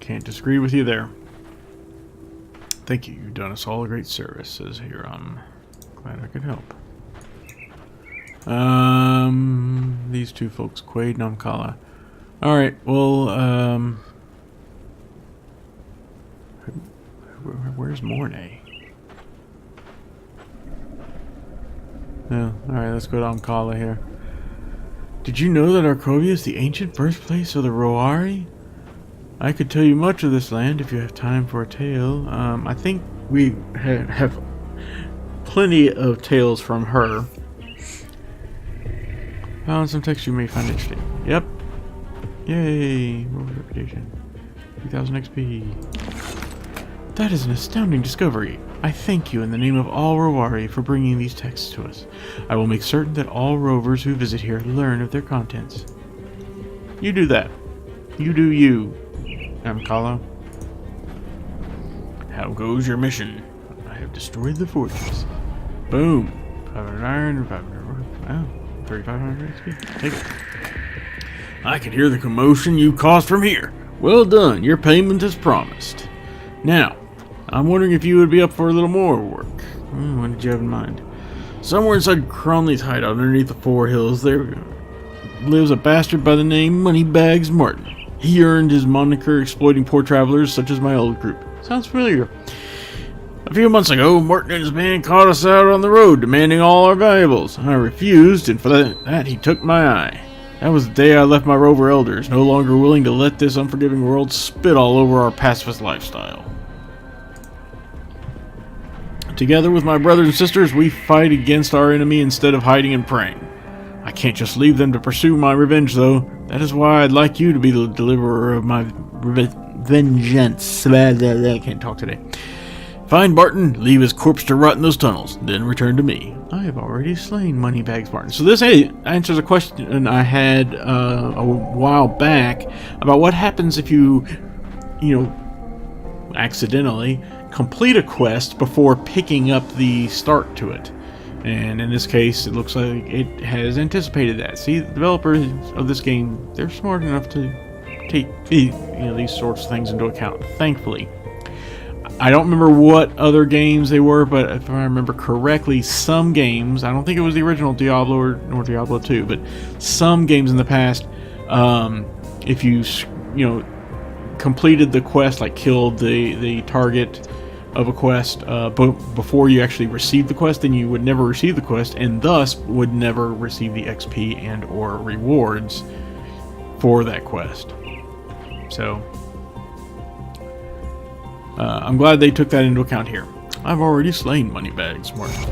Can't disagree with you there. Thank you. You've done us all a great service, says Huron. Glad I could help. These two folks, Quaid and Amkala. Alright, well, where's Mornay? Oh, alright, let's go to Amkala here. Did you know that Arkovia is the ancient birthplace of the Roari? I could tell you much of this land if you have time for a tale. I think we have plenty of tales from her. Found some text you may find interesting. Yep. Yay! Rover reputation. 3000 XP. That is an astounding discovery. I thank you in the name of all Roari for bringing these texts to us. I will make certain that all rovers who visit here learn of their contents. You do that. You do you, Amkala. How goes your mission? I have destroyed the fortress. Boom. 500 iron, 500 wood. Wow. 3,500 XP. Take it. I can hear the commotion you caused from here. Well done. Your payment is promised. Now, I'm wondering if you would be up for a little more work. What did you have in mind? Somewhere inside Cronley's hideout underneath the four hills there lives a bastard by the name Moneybags Martin. He earned his moniker exploiting poor travelers such as my old group. Sounds familiar. A few months ago, Martin and his man caught us out on the road demanding all our valuables. I refused, and for that he took my eye. That was the day I left my rover elders, no longer willing to let this unforgiving world spit all over our pacifist lifestyle. Together with my brothers and sisters, we fight against our enemy instead of hiding and praying. I can't just leave them to pursue my revenge, though. That is why I'd like you to be the deliverer of my vengeance. I can't talk today. Find Barton, leave his corpse to rot in those tunnels, then return to me. I have already slain Moneybags Martin. So this answers a question I had a while back about what happens if you accidentally complete a quest before picking up the start to it. And in this case, it looks like it has anticipated that. See, the developers of this game, they're smart enough to take these sorts of things into account, thankfully. I don't remember what other games they were, but if I remember correctly, some games, I don't think it was the original Diablo nor Diablo 2, but some games in the past, if you completed the quest, like killed the target of a quest before you actually received the quest, then you would never receive the quest, and thus would never receive the XP and or rewards for that quest. So I'm glad they took that into account here. I've already slain Moneybags Martin.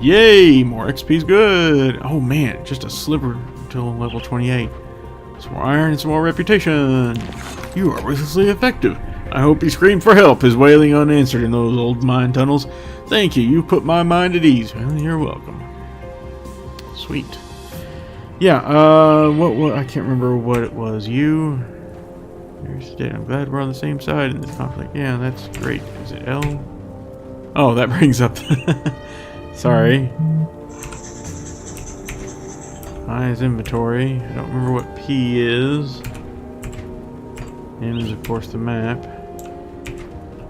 Yay! More XP's good! Oh man, just a sliver until level 28. Some more iron and some more reputation. You are ruthlessly effective. I hope he screamed for help, his wailing unanswered in those old mine tunnels. Thank you, you put my mind at ease. Well, you're welcome. Sweet. Yeah, what I can't remember what it was. You... I'm glad we're on the same side in this conflict. Yeah, that's great. Is it L? Oh, that brings up... Sorry. I is inventory. I don't remember what P is. M is, of course, the map.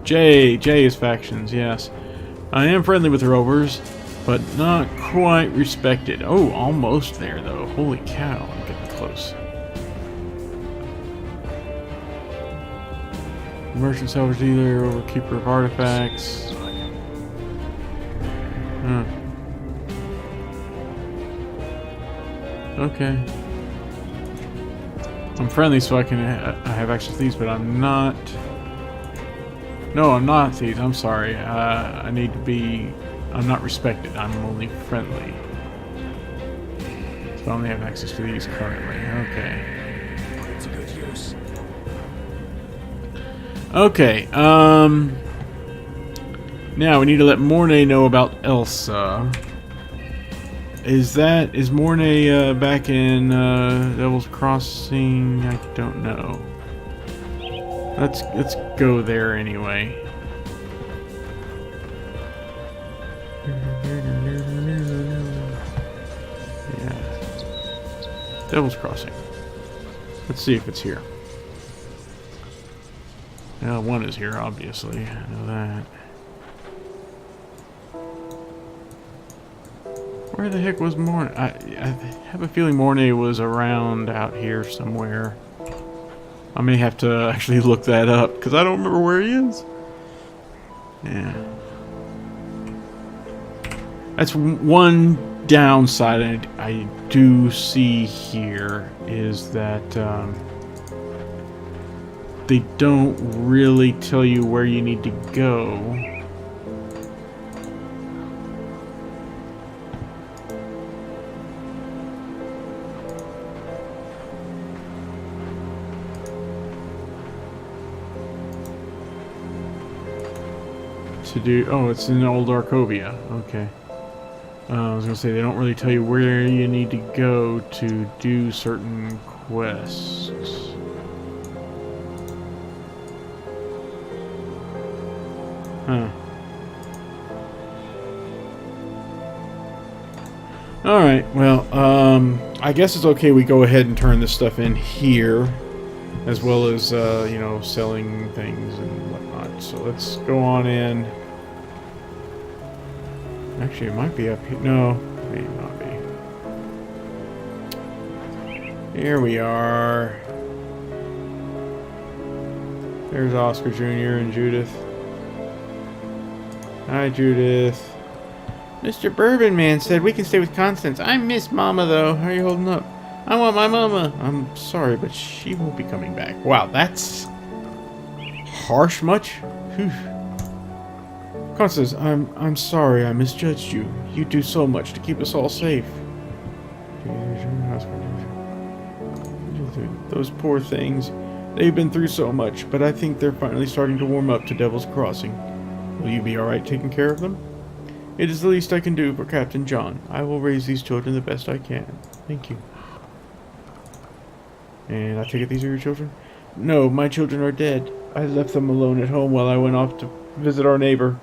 J is factions, yes. I am friendly with the rovers, but not quite respected. Oh, almost there, though. Holy cow, I'm getting close. Merchant salvage dealer, overkeeper of artifacts. Okay. I'm friendly, so I have access to these, but I'm not. No, I'm not these. I'm sorry. I need to be. I'm not respected. I'm only friendly. So I only have access to these currently. Okay. It's a good use. Okay, now we need to let Mornay know about Elsa. Is Mornay back in Devil's Crossing? I don't know. Let's go there anyway. Yeah. Devil's Crossing. Let's see if it's here. Well, one is here, obviously. I know that. Where the heck was Mornay? I have a feeling Mornay was around out here somewhere. I may have to actually look that up, because I don't remember where he is. Yeah. That's one downside I do see here, is that they don't really tell you where you need to go. To do, oh, it's in Old Arcovia. Okay. I was gonna say they don't really tell you where you need to go to do certain quests. Huh. Alright, well, I guess it's okay we go ahead and turn this stuff in here, as well as, you know, selling things and whatnot. So let's go on in. Actually, it might be up here. No, it may not be. Here we are. There's Oscar Jr. and Judith. Hi, Judith. Mr. Bourbon Man said we can stay with Constance. I miss Mama, though. How are you holding up? I want my Mama. I'm sorry, but she won't be coming back. Wow, that's harsh much? Whew. Constance, I'm sorry I misjudged you. You do so much to keep us all safe. Those poor things. They've been through so much, but I think they're finally starting to warm up to Devil's Crossing. Will you be alright taking care of them? It is the least I can do for Captain John. I will raise these children the best I can. Thank you. And I take it these are your children? No, my children are dead. I left them alone at home while I went off to visit our neighbor.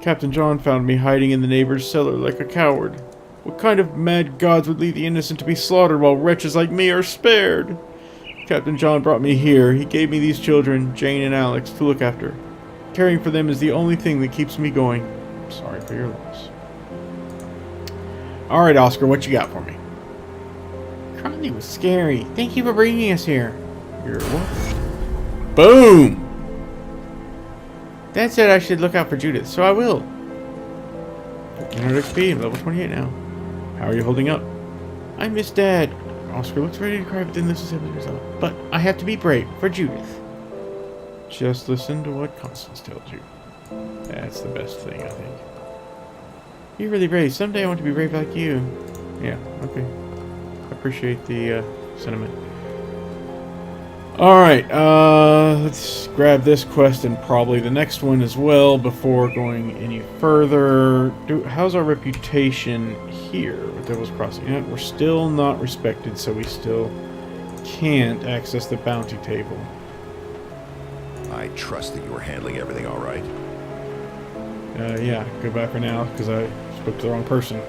Captain John found me hiding in the neighbor's cellar like a coward. What kind of mad gods would leave the innocent to be slaughtered while wretches like me are spared? Captain John brought me here. He gave me these children, Jane and Alex, to look after. Caring for them is the only thing that keeps me going. I'm sorry for your loss. Alright, Oscar, what you got for me? Crowley was scary. Thank you for bringing us here. You're welcome. Boom! Dad said I should look out for Judith, so I will. 1500 XP, I'm level 28 now. How are you holding up? I miss Dad. Oscar looks ready to cry, but then this is himself. But I have to be brave for Judith. Just listen to what Constance tells you. That's the best thing, I think. You're really brave. Someday I want to be brave like you. Yeah, okay. I appreciate the sentiment. Alright, let's grab this quest and probably the next one as well before going any further. How's our reputation here with Devil's Crossing? Yeah, we're still not respected, so we still can't access the bounty table. I trust that you are handling everything all right. Yeah, goodbye for now, because I spoke to the wrong person.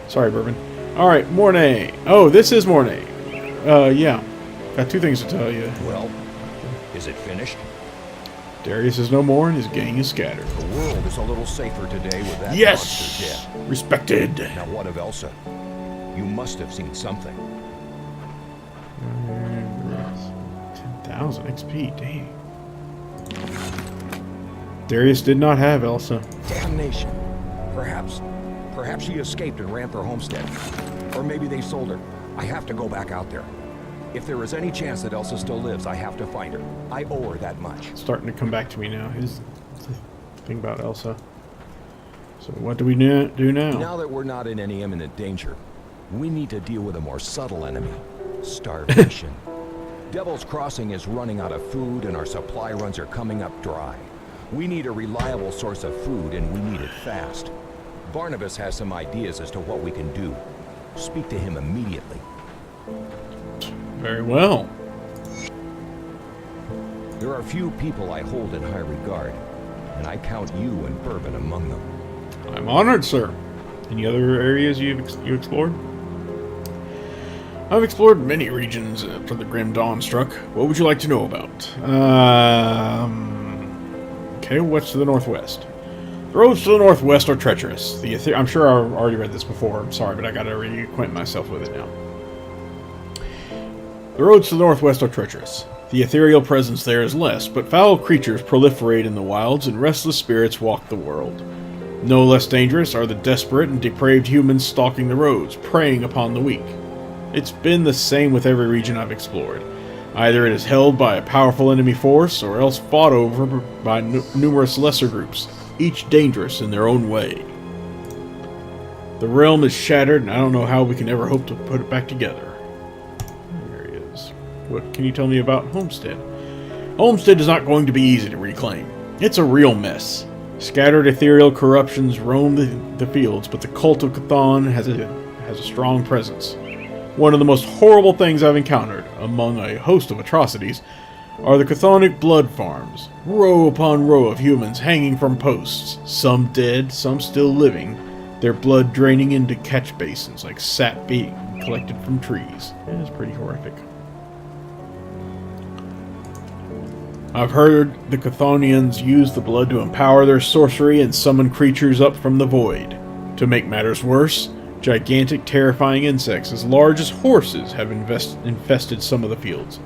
Sorry, Bourbon. Alright, Mornay. Oh, this is Mornay. Yeah. Got two things to tell you. Well, is it finished? Darius is no more and his gang is scattered. The world is a little safer today with that Yes! monster dead. Respected. Now what of Elsa? You must have seen something. 10,000 XP, dang. Darius did not have Elsa. Damnation. Perhaps she escaped and ran for Homestead. Or maybe they sold her. I have to go back out there. If there is any chance that Elsa still lives, I have to find her. I owe her that much. It's starting to come back to me now. Here's the thing about Elsa. So what do we do now? Now that we're not in any imminent danger, we need to deal with a more subtle enemy. Starvation. Devil's Crossing is running out of food and our supply runs are coming up dry. We need a reliable source of food and we need it fast. Barnabas has some ideas as to what we can do. Speak to him immediately. Very well. There are few people I hold in high regard, and I count you and Bourbon among them. I'm honored, sir. Any other areas you explored? I've explored many regions after the Grim Dawn struck. What would you like to know about? Okay, what's to the northwest? The roads to the northwest are treacherous. I'm sure I've already read this before. I'm sorry, but I gotta reacquaint myself with it now. The roads to the northwest are treacherous. The ethereal presence there is less, but foul creatures proliferate in the wilds and restless spirits walk the world. No less dangerous are the desperate and depraved humans stalking the roads, preying upon the weak. It's been the same with every region I've explored. Either it is held by a powerful enemy force, or else fought over by numerous lesser groups, each dangerous in their own way. The realm is shattered, and I don't know how we can ever hope to put it back together. There he is. What can you tell me about Homestead? Homestead is not going to be easy to reclaim. It's a real mess. Scattered ethereal corruptions roam the fields, but the cult of Chthon has a strong presence. One of the most horrible things I've encountered, among a host of atrocities, are the chthonic blood farms. Row upon row of humans hanging from posts, some dead, some still living, their blood draining into catch basins like sap being collected from trees. It is pretty horrific. I've heard the Chthonians use the blood to empower their sorcery and summon creatures up from the void. To make matters worse, gigantic, terrifying insects as large as horses have infested some of the fields.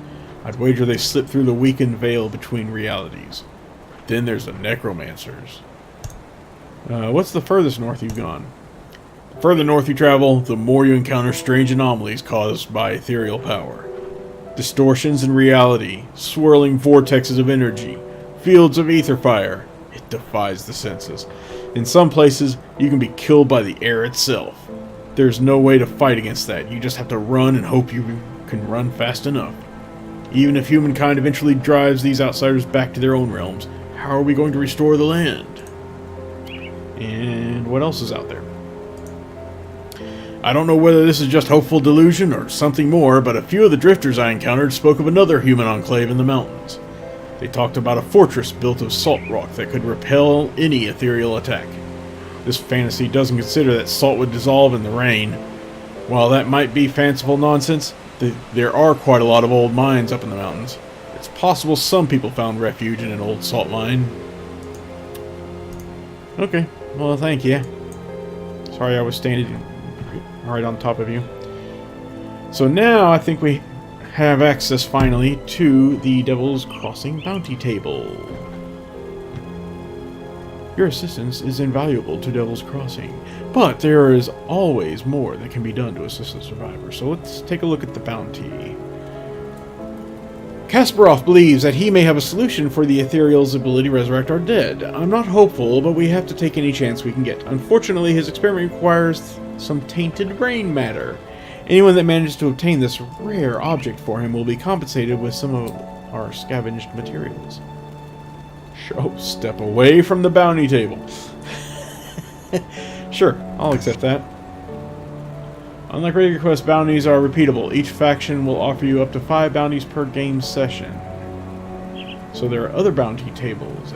I'd wager they slip through the weakened veil between realities. Then there's the necromancers. What's the furthest north you've gone? The further north you travel, the more you encounter strange anomalies caused by ethereal power. Distortions in reality, swirling vortexes of energy, fields of ether fire. It defies the senses. In some places, you can be killed by the air itself. There's no way to fight against that. You just have to run and hope you can run fast enough. Even if humankind eventually drives these outsiders back to their own realms, how are we going to restore the land? And what else is out there? I don't know whether this is just hopeful delusion or something more, but a few of the drifters I encountered spoke of another human enclave in the mountains. They talked about a fortress built of salt rock that could repel any ethereal attack. This fantasy doesn't consider that salt would dissolve in the rain. While that might be fanciful nonsense, there are quite a lot of old mines up in the mountains. It's possible some people found refuge in an old salt mine. Okay, well thank you. Sorry I was standing right on top of you. So now I think we have access finally to the Devil's Crossing bounty table. Your assistance is invaluable to Devil's Crossing, but there is always more that can be done to assist the survivor. So let's take a look at the bounty. Kasparov believes that he may have a solution for the Ethereal's ability to resurrect our dead. I'm not hopeful, but we have to take any chance we can get. Unfortunately, his experiment requires some tainted brain matter. Anyone that manages to obtain this rare object for him will be compensated with some of our scavenged materials. Oh, step away from the bounty table. Sure, I'll accept that. Unlike regular quest, bounties are repeatable. Each faction will offer you up to 5 bounties per game session. So there are other bounty tables,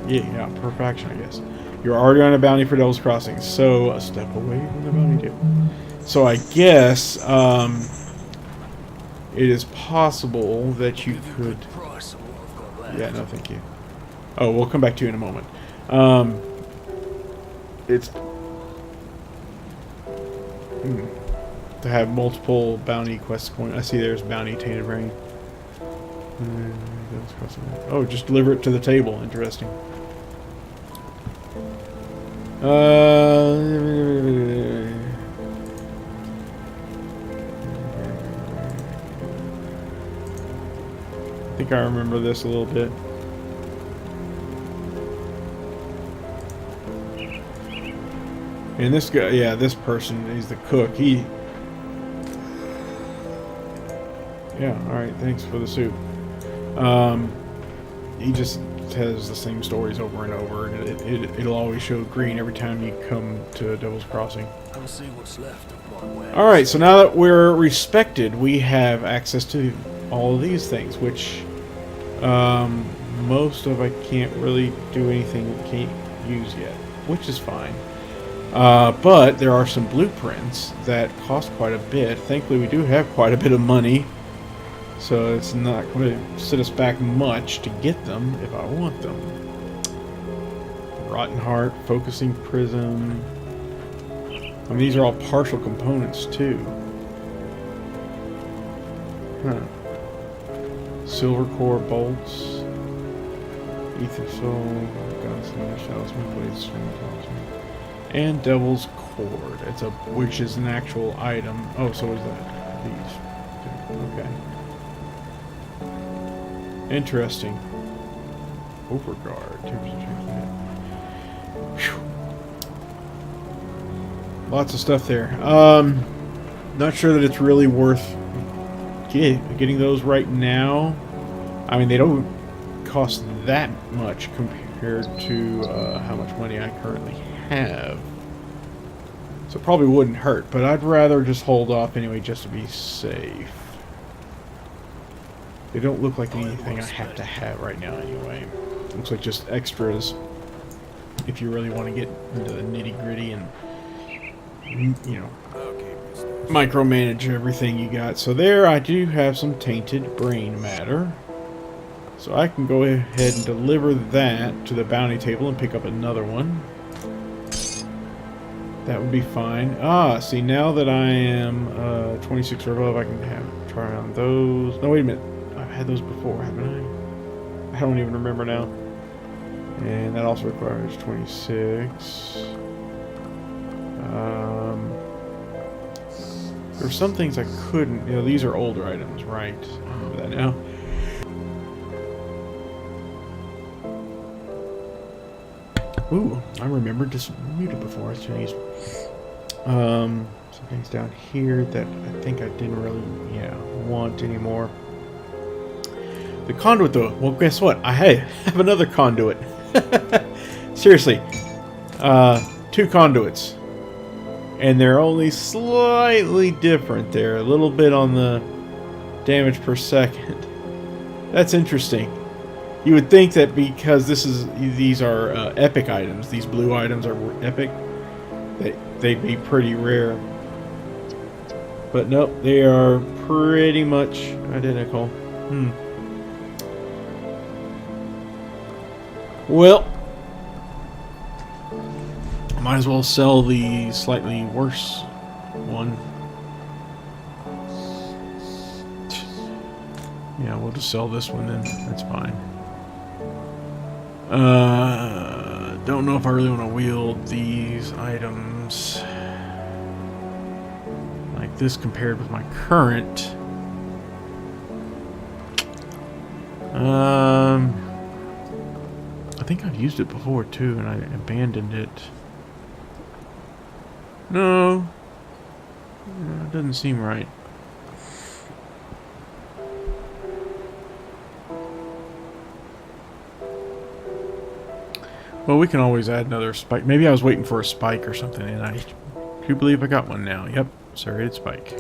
yeah, per faction, I guess. You're already on a bounty for Devil's Crossing, so a step away from the bounty table. So I guess it is possible that you could. Yeah, no, thank you. Oh, we'll come back to you in a moment. It's to have multiple bounty quests going. I see there's bounty tainted rain. Oh, just deliver it to the table. Interesting. I think I remember this a little bit. And this guy, yeah, this person, he's the cook. Yeah, alright, thanks for the soup. He just has the same stories over and over, and it'll always show green every time you come to Devil's Crossing. I'll see what's left of my wares. Alright, so now that we're respected, we have access to all of these things, which most of I can't really do anything, can't use yet, which is fine. But there are some blueprints that cost quite a bit. Thankfully, we do have quite a bit of money, so it's not going to set us back much to get them if I want them. Rotten Heart, Focusing Prism. I mean, these are all partial components, too. Huh. Silver Core Bolts. Ether Soul. Gunslinger Shells. Blades, String Talisman. And Devil's Cord. Which is an actual item. Oh, so is that. These. Okay. Interesting. Overguard. 2%. Whew. Lots of stuff there. Not sure that it's really worth getting those right now. I mean, they don't cost that much compared to how much money I currently have. So it probably wouldn't hurt, but I'd rather just hold off anyway just to be safe. They don't look like anything I have to have right now anyway. Looks like just extras if you really want to get into the nitty-gritty and, you know, micromanage everything you got. So there I do have some tainted brain matter. So I can go ahead and deliver that to the bounty table and pick up another one. That would be fine. Ah, see, now that I am 26 or above, I can try on those. No, wait a minute. I've had those before, haven't I? I don't even remember now. And that also requires 26. There's some things I couldn't. You know, these are older items, right? I remember that now. Ooh, I remembered this muted before. It's Chinese. Some things down here that I think I didn't really, want anymore. The conduit, though. Well, guess what? I have another conduit. Seriously, 2 conduits, and they're only slightly different. They're a little bit on the damage per second. That's interesting. You would think that because these are epic items, these blue items are epic, that they'd be pretty rare. But nope, they are pretty much identical. Well, I might as well sell the slightly worse one. Yeah, we'll just sell this one then. That's fine. Don't know if I really want to wield these items like this compared with my current. I think I've used it before too, and I abandoned it. No, it doesn't seem right. Well, we can always add another spike. Maybe I was waiting for a spike or something, and I do believe I got one now. Yep, serrated spike.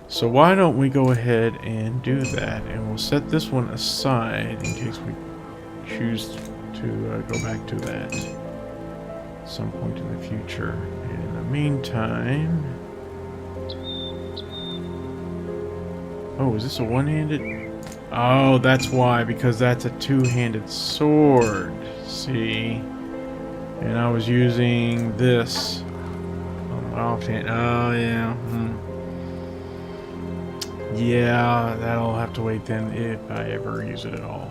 So why don't we go ahead and do that, and we'll set this one aside in case we choose to go back to that at some point in the future. And in the meantime... Oh, is this a one-handed? Oh, that's why, because that's a two-handed sword. See? And I was using this on the offhand. Oh, yeah. Yeah, that'll have to wait then if I ever use it at all.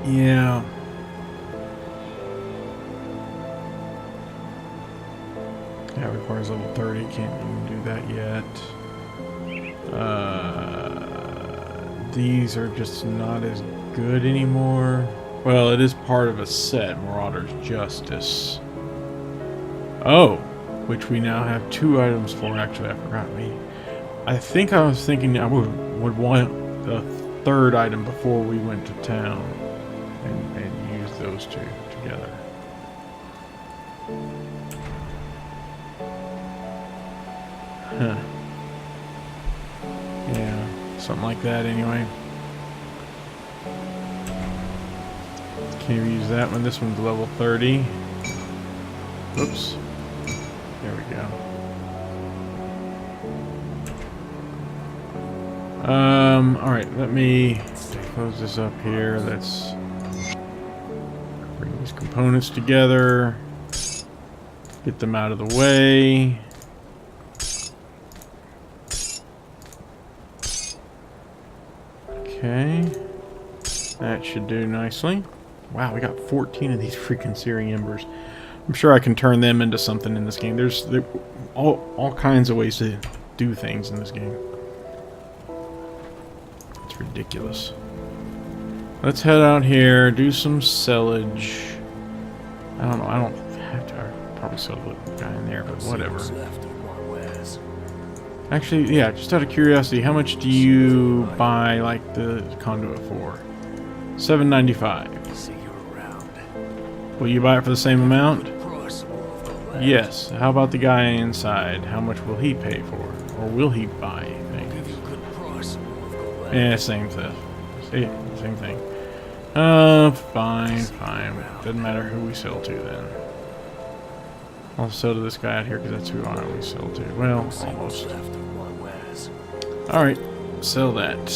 Yeah. That requires level 30. Can't even do that yet. These are just not as good anymore. Well, it is part of a set, Marauder's Justice. Oh, which we now have 2 items for. Actually, I forgot I think I was thinking I would want the 3rd item before we went to town and use those 2 together. Huh. Something like that, anyway. Can't use that one. This one's level 30. Oops. There we go. Alright, let me close this up here. Let's bring these components together. Get them out of the way. Okay. That should do nicely. Wow, we got 14 of these freaking searing embers. I'm sure I can turn them into something in this game. There's all kinds of ways to do things in this game. It's ridiculous. Let's head out here, do some sellage. I don't know, I don't have to. I'll probably sell the guy in there, but whatever. Actually, yeah, just out of curiosity, how much do you buy, like, the conduit for? $7.95. Will you buy it for the same amount? Yes. How about the guy inside? How much will he pay for? Or will he buy things? Yeah, same thing. Same thing. Fine. Doesn't matter who we sell to then. I'll sell to this guy out here because that's who I always sell to. Well, almost. Alright, sell that.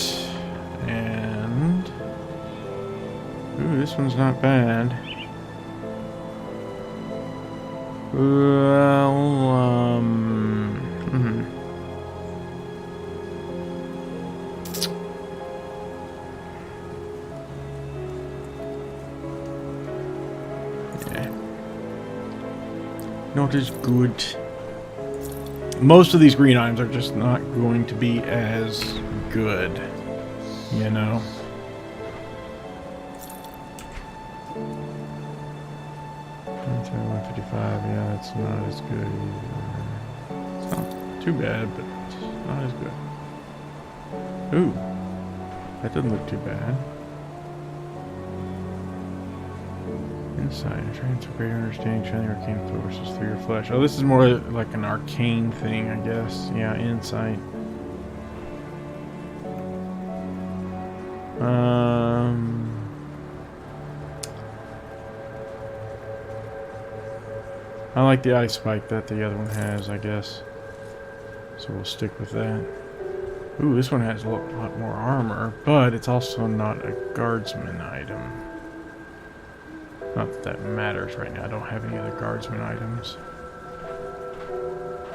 And... ooh, this one's not bad. Well, yeah. Not as good. Most of these green items are just not going to be as good, you know? Yeah, that's not as good either. It's not too bad, but it's not as good. Ooh, that doesn't look too bad. Inside, transfer greater understanding, shining arcane forces through your flesh. Oh, this is more like an arcane thing, I guess. Yeah, insight. I like the ice spike that the other one has, I guess. So we'll stick with that. Ooh, this one has a lot more armor, but it's also not a guardsman item. Not that that matters right now. I don't have any other guardsman items.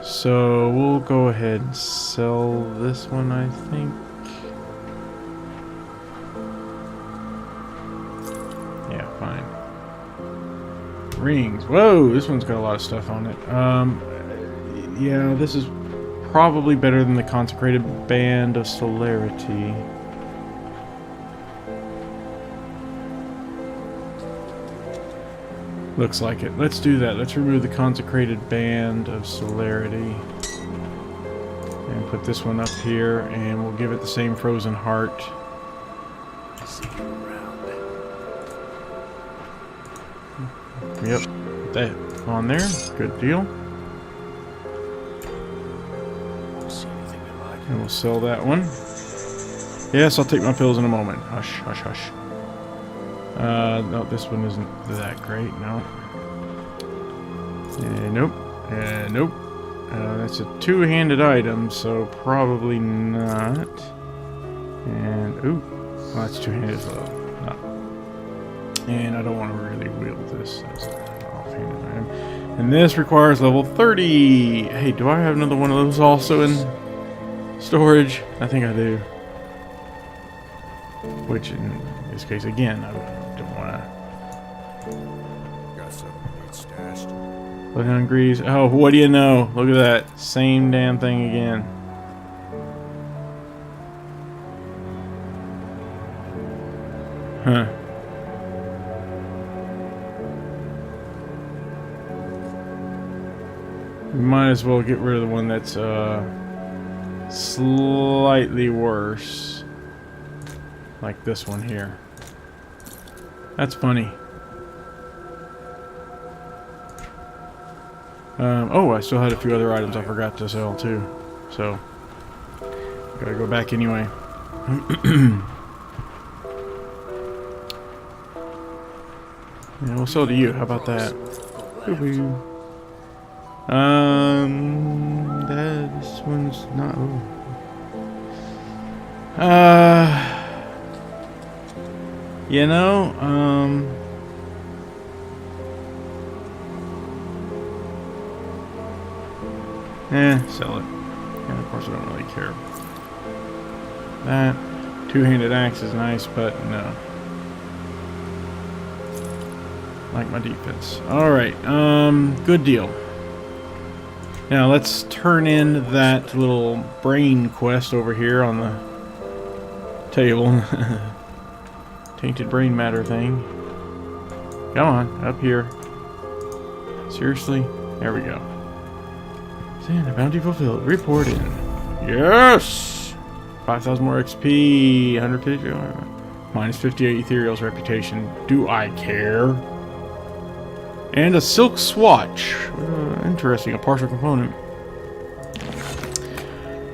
So we'll go ahead and sell this one, I think. Yeah, fine. Rings. Whoa, this one's got a lot of stuff on it. Yeah, this is probably better than the Consecrated Band of Celerity. Looks like it. Let's do that. Let's remove the Consecrated Band of Celerity. And put this one up here, and we'll give it the same Frozen Heart. Yep, put that on there. Good deal. And we'll sell that one. Yes, I'll take my pills in a moment. Hush, hush, hush. No, this one isn't that great. No. Nope. Nope. That's a two-handed item, so probably not. And, ooh. Oh, that's two-handed as well. No. And I don't want to really wield this as an offhanded item. And this requires level 30. Hey, do I have another one of those also in storage? I think I do. Which, in this case, again, I don't want to. Got something you need stashed. Bloodhound Grease. Oh, what do you know? Look at that. Same damn thing again. Huh. We might as well get rid of the one that's slightly worse. Like this one here. That's funny. Oh, I still had a few other items I forgot to sell too. So, gotta go back anyway. Yeah, we'll sell to you. How about that? Woo-hoo. This one's not. Ooh. You know, sell it. And of course, I don't really care. That two-handed axe is nice, but no. Like my defense. Alright, good deal. Now let's turn in that little brain quest over here on the table. Tainted brain matter thing. Come on, up here. Seriously? There we go. Sand, bounty fulfilled. Report in. Yes! 5,000 more XP. 150. Minus 58 Ethereal's reputation. Do I care? And a silk swatch. Interesting, a partial component.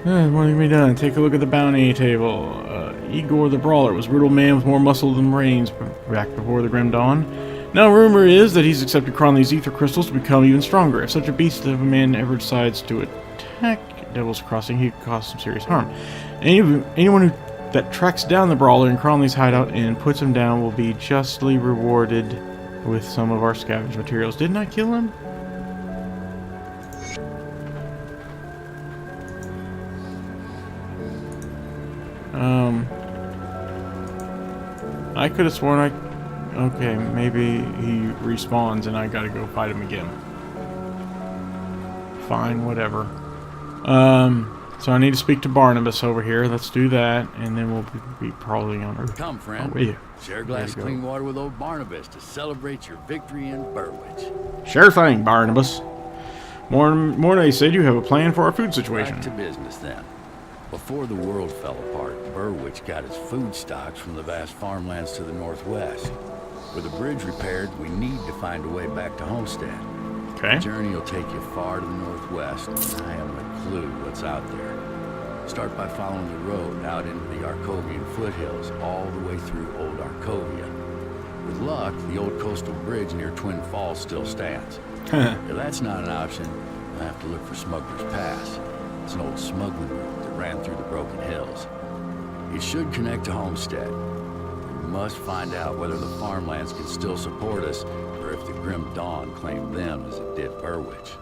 What can be done? Take a look at the bounty table. Igor the Brawler was a brutal man with more muscle than brains back before the Grim Dawn. Now rumor is that he's accepted Cronley's ether crystals to become even stronger. If such a beast of a man ever decides to attack Devil's Crossing, he could cause some serious harm. Anyone that tracks down the Brawler in Cronley's hideout and puts him down will be justly rewarded with some of our scavenged materials. Didn't I kill him? I could have sworn okay, maybe he respawns and I gotta go fight him again. Fine, whatever. So I need to speak to Barnabas over here. Let's do that, and then we'll be probably on our... Come, friend. Oh, yeah. Share a glass of clean water with old Barnabas to celebrate your victory in Burwitch. Sure thing, Barnabas. Mornay said you have a plan for our food situation. Back to business then. Before the world fell apart, Burwitch got its food stocks from the vast farmlands to the northwest. With the bridge repaired, we need to find a way back to Homestead. Okay. The journey will take you far to the northwest, and I haven't a clue what's out there. Start by following the road out into the Arcovian foothills, all the way through Old Arcovia. With luck, the old coastal bridge near Twin Falls still stands. If that's not an option, I have to look for Smuggler's Pass. It's an old smuggling route that ran through the Broken Hills. It should connect to Homestead. We must find out whether the farmlands can still support us, or if the Grim Dawn claimed them as it did Burwitch.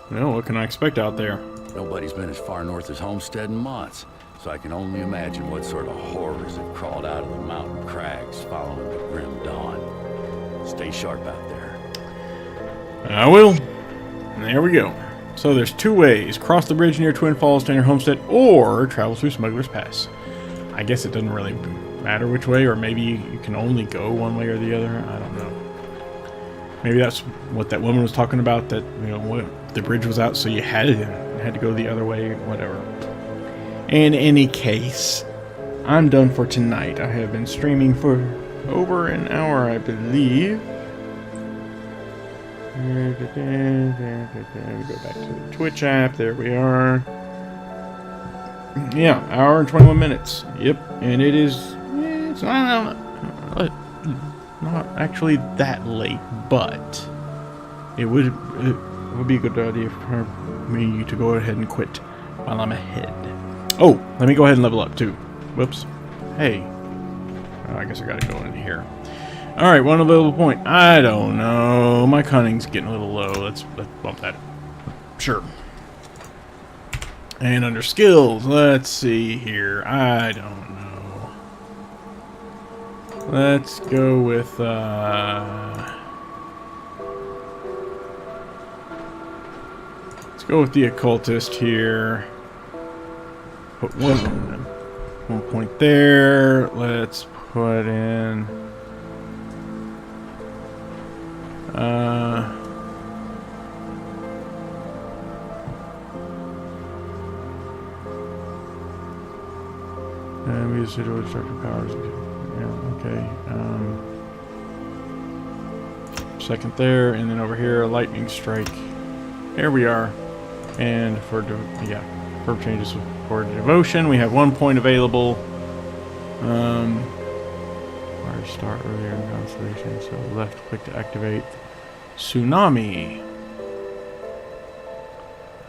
Well, what can I expect out there? Nobody's been as far north as Homestead in months, so I can only imagine what sort of horrors have crawled out of the mountain crags following the Grim Dawn. Stay sharp out there. I will. And there we go. So there's two ways. Cross the bridge near Twin Falls to enter Homestead, or travel through Smuggler's Pass. I guess it doesn't really matter which way, or maybe you can only go one way or the other. I don't know. Maybe that's what that woman was talking about, that, you know, the bridge was out, so you had to go the other way, whatever. In any case, I'm done for tonight. I have been streaming for over an hour, I believe. We go back to the Twitch app. There we are. Yeah, hour and 21 minutes. Yep, and it's not actually that late, but it would be a good idea for me to go ahead and quit while I'm ahead. Oh, let me go ahead and level up too. Whoops. Hey. Oh, I guess I gotta go in here. Alright, one available point. I don't know. My cunning's getting a little low. Let's bump that. Sure. And under skills, let's see here. I don't know. Let's go with let's go with the occultist here. Put one point there. Let's put in and we use suitable destructive powers. Yeah, okay. Second there, and then over here, a lightning strike. There we are. And for changes for devotion. We have 1 point available. Fire start earlier in the constellation, so left click to activate tsunami.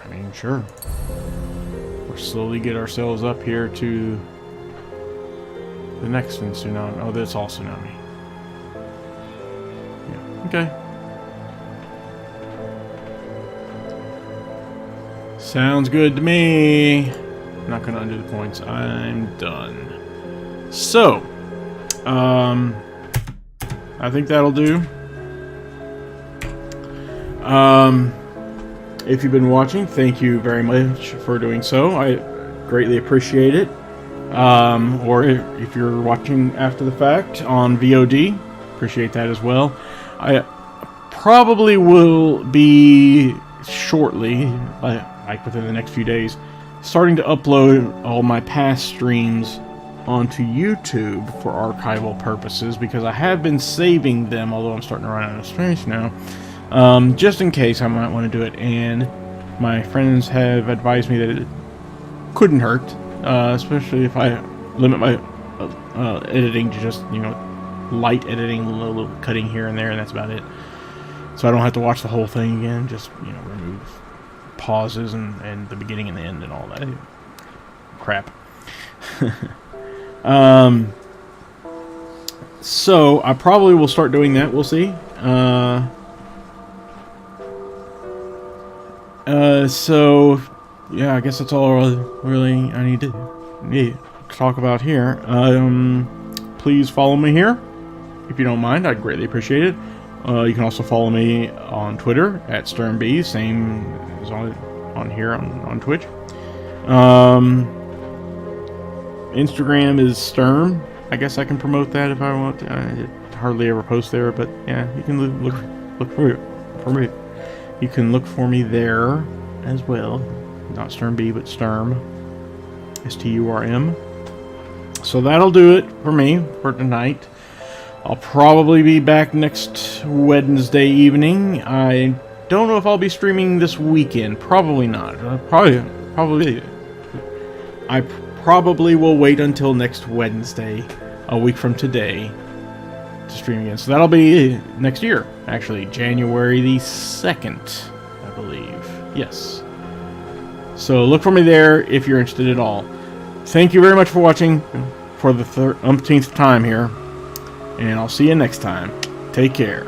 I mean, sure. We'll slowly get ourselves up here to the next one, tsunami. Oh, that's all tsunami. Yeah, okay. Sounds good to me. I'm not gonna undo the points. I'm done. So, I think that'll do. If you've been watching, thank you very much for doing so. I greatly appreciate it. Or if you're watching after the fact on VOD, appreciate that as well. I probably will be shortly, like within the next few days, starting to upload all my past streams onto YouTube for archival purposes, because I have been saving them, although I'm starting to run out of space now, just in case I might want to do it. And my friends have advised me that it couldn't hurt, especially if I limit my editing to just, light editing, a little cutting here and there, and that's about it. So I don't have to watch the whole thing again, just, remove pauses and the beginning and the end and all that crap. So I probably will start doing that. We'll see. So yeah, I guess that's all really I need to talk about here. Please follow me here if you don't mind. I'd greatly appreciate it. You can also follow me on Twitter at sturm-b, same as on here on Twitch. Instagram is Sturm. I guess I can promote that if I want to. I hardly ever post there, but yeah, you can look for me. You can look for me there as well. Not Sturm-b, but Sturm. STURM. So that'll do it for me for tonight. I'll probably be back next Wednesday evening. I don't know if I'll be streaming this weekend. Probably not. Probably. I probably will wait until next Wednesday, a week from today, to stream again. So that'll be next year, actually, January the 2nd, I believe. Yes. So look for me there if you're interested at all. Thank you very much for watching for the umpteenth time here, and I'll see you next time. Take care.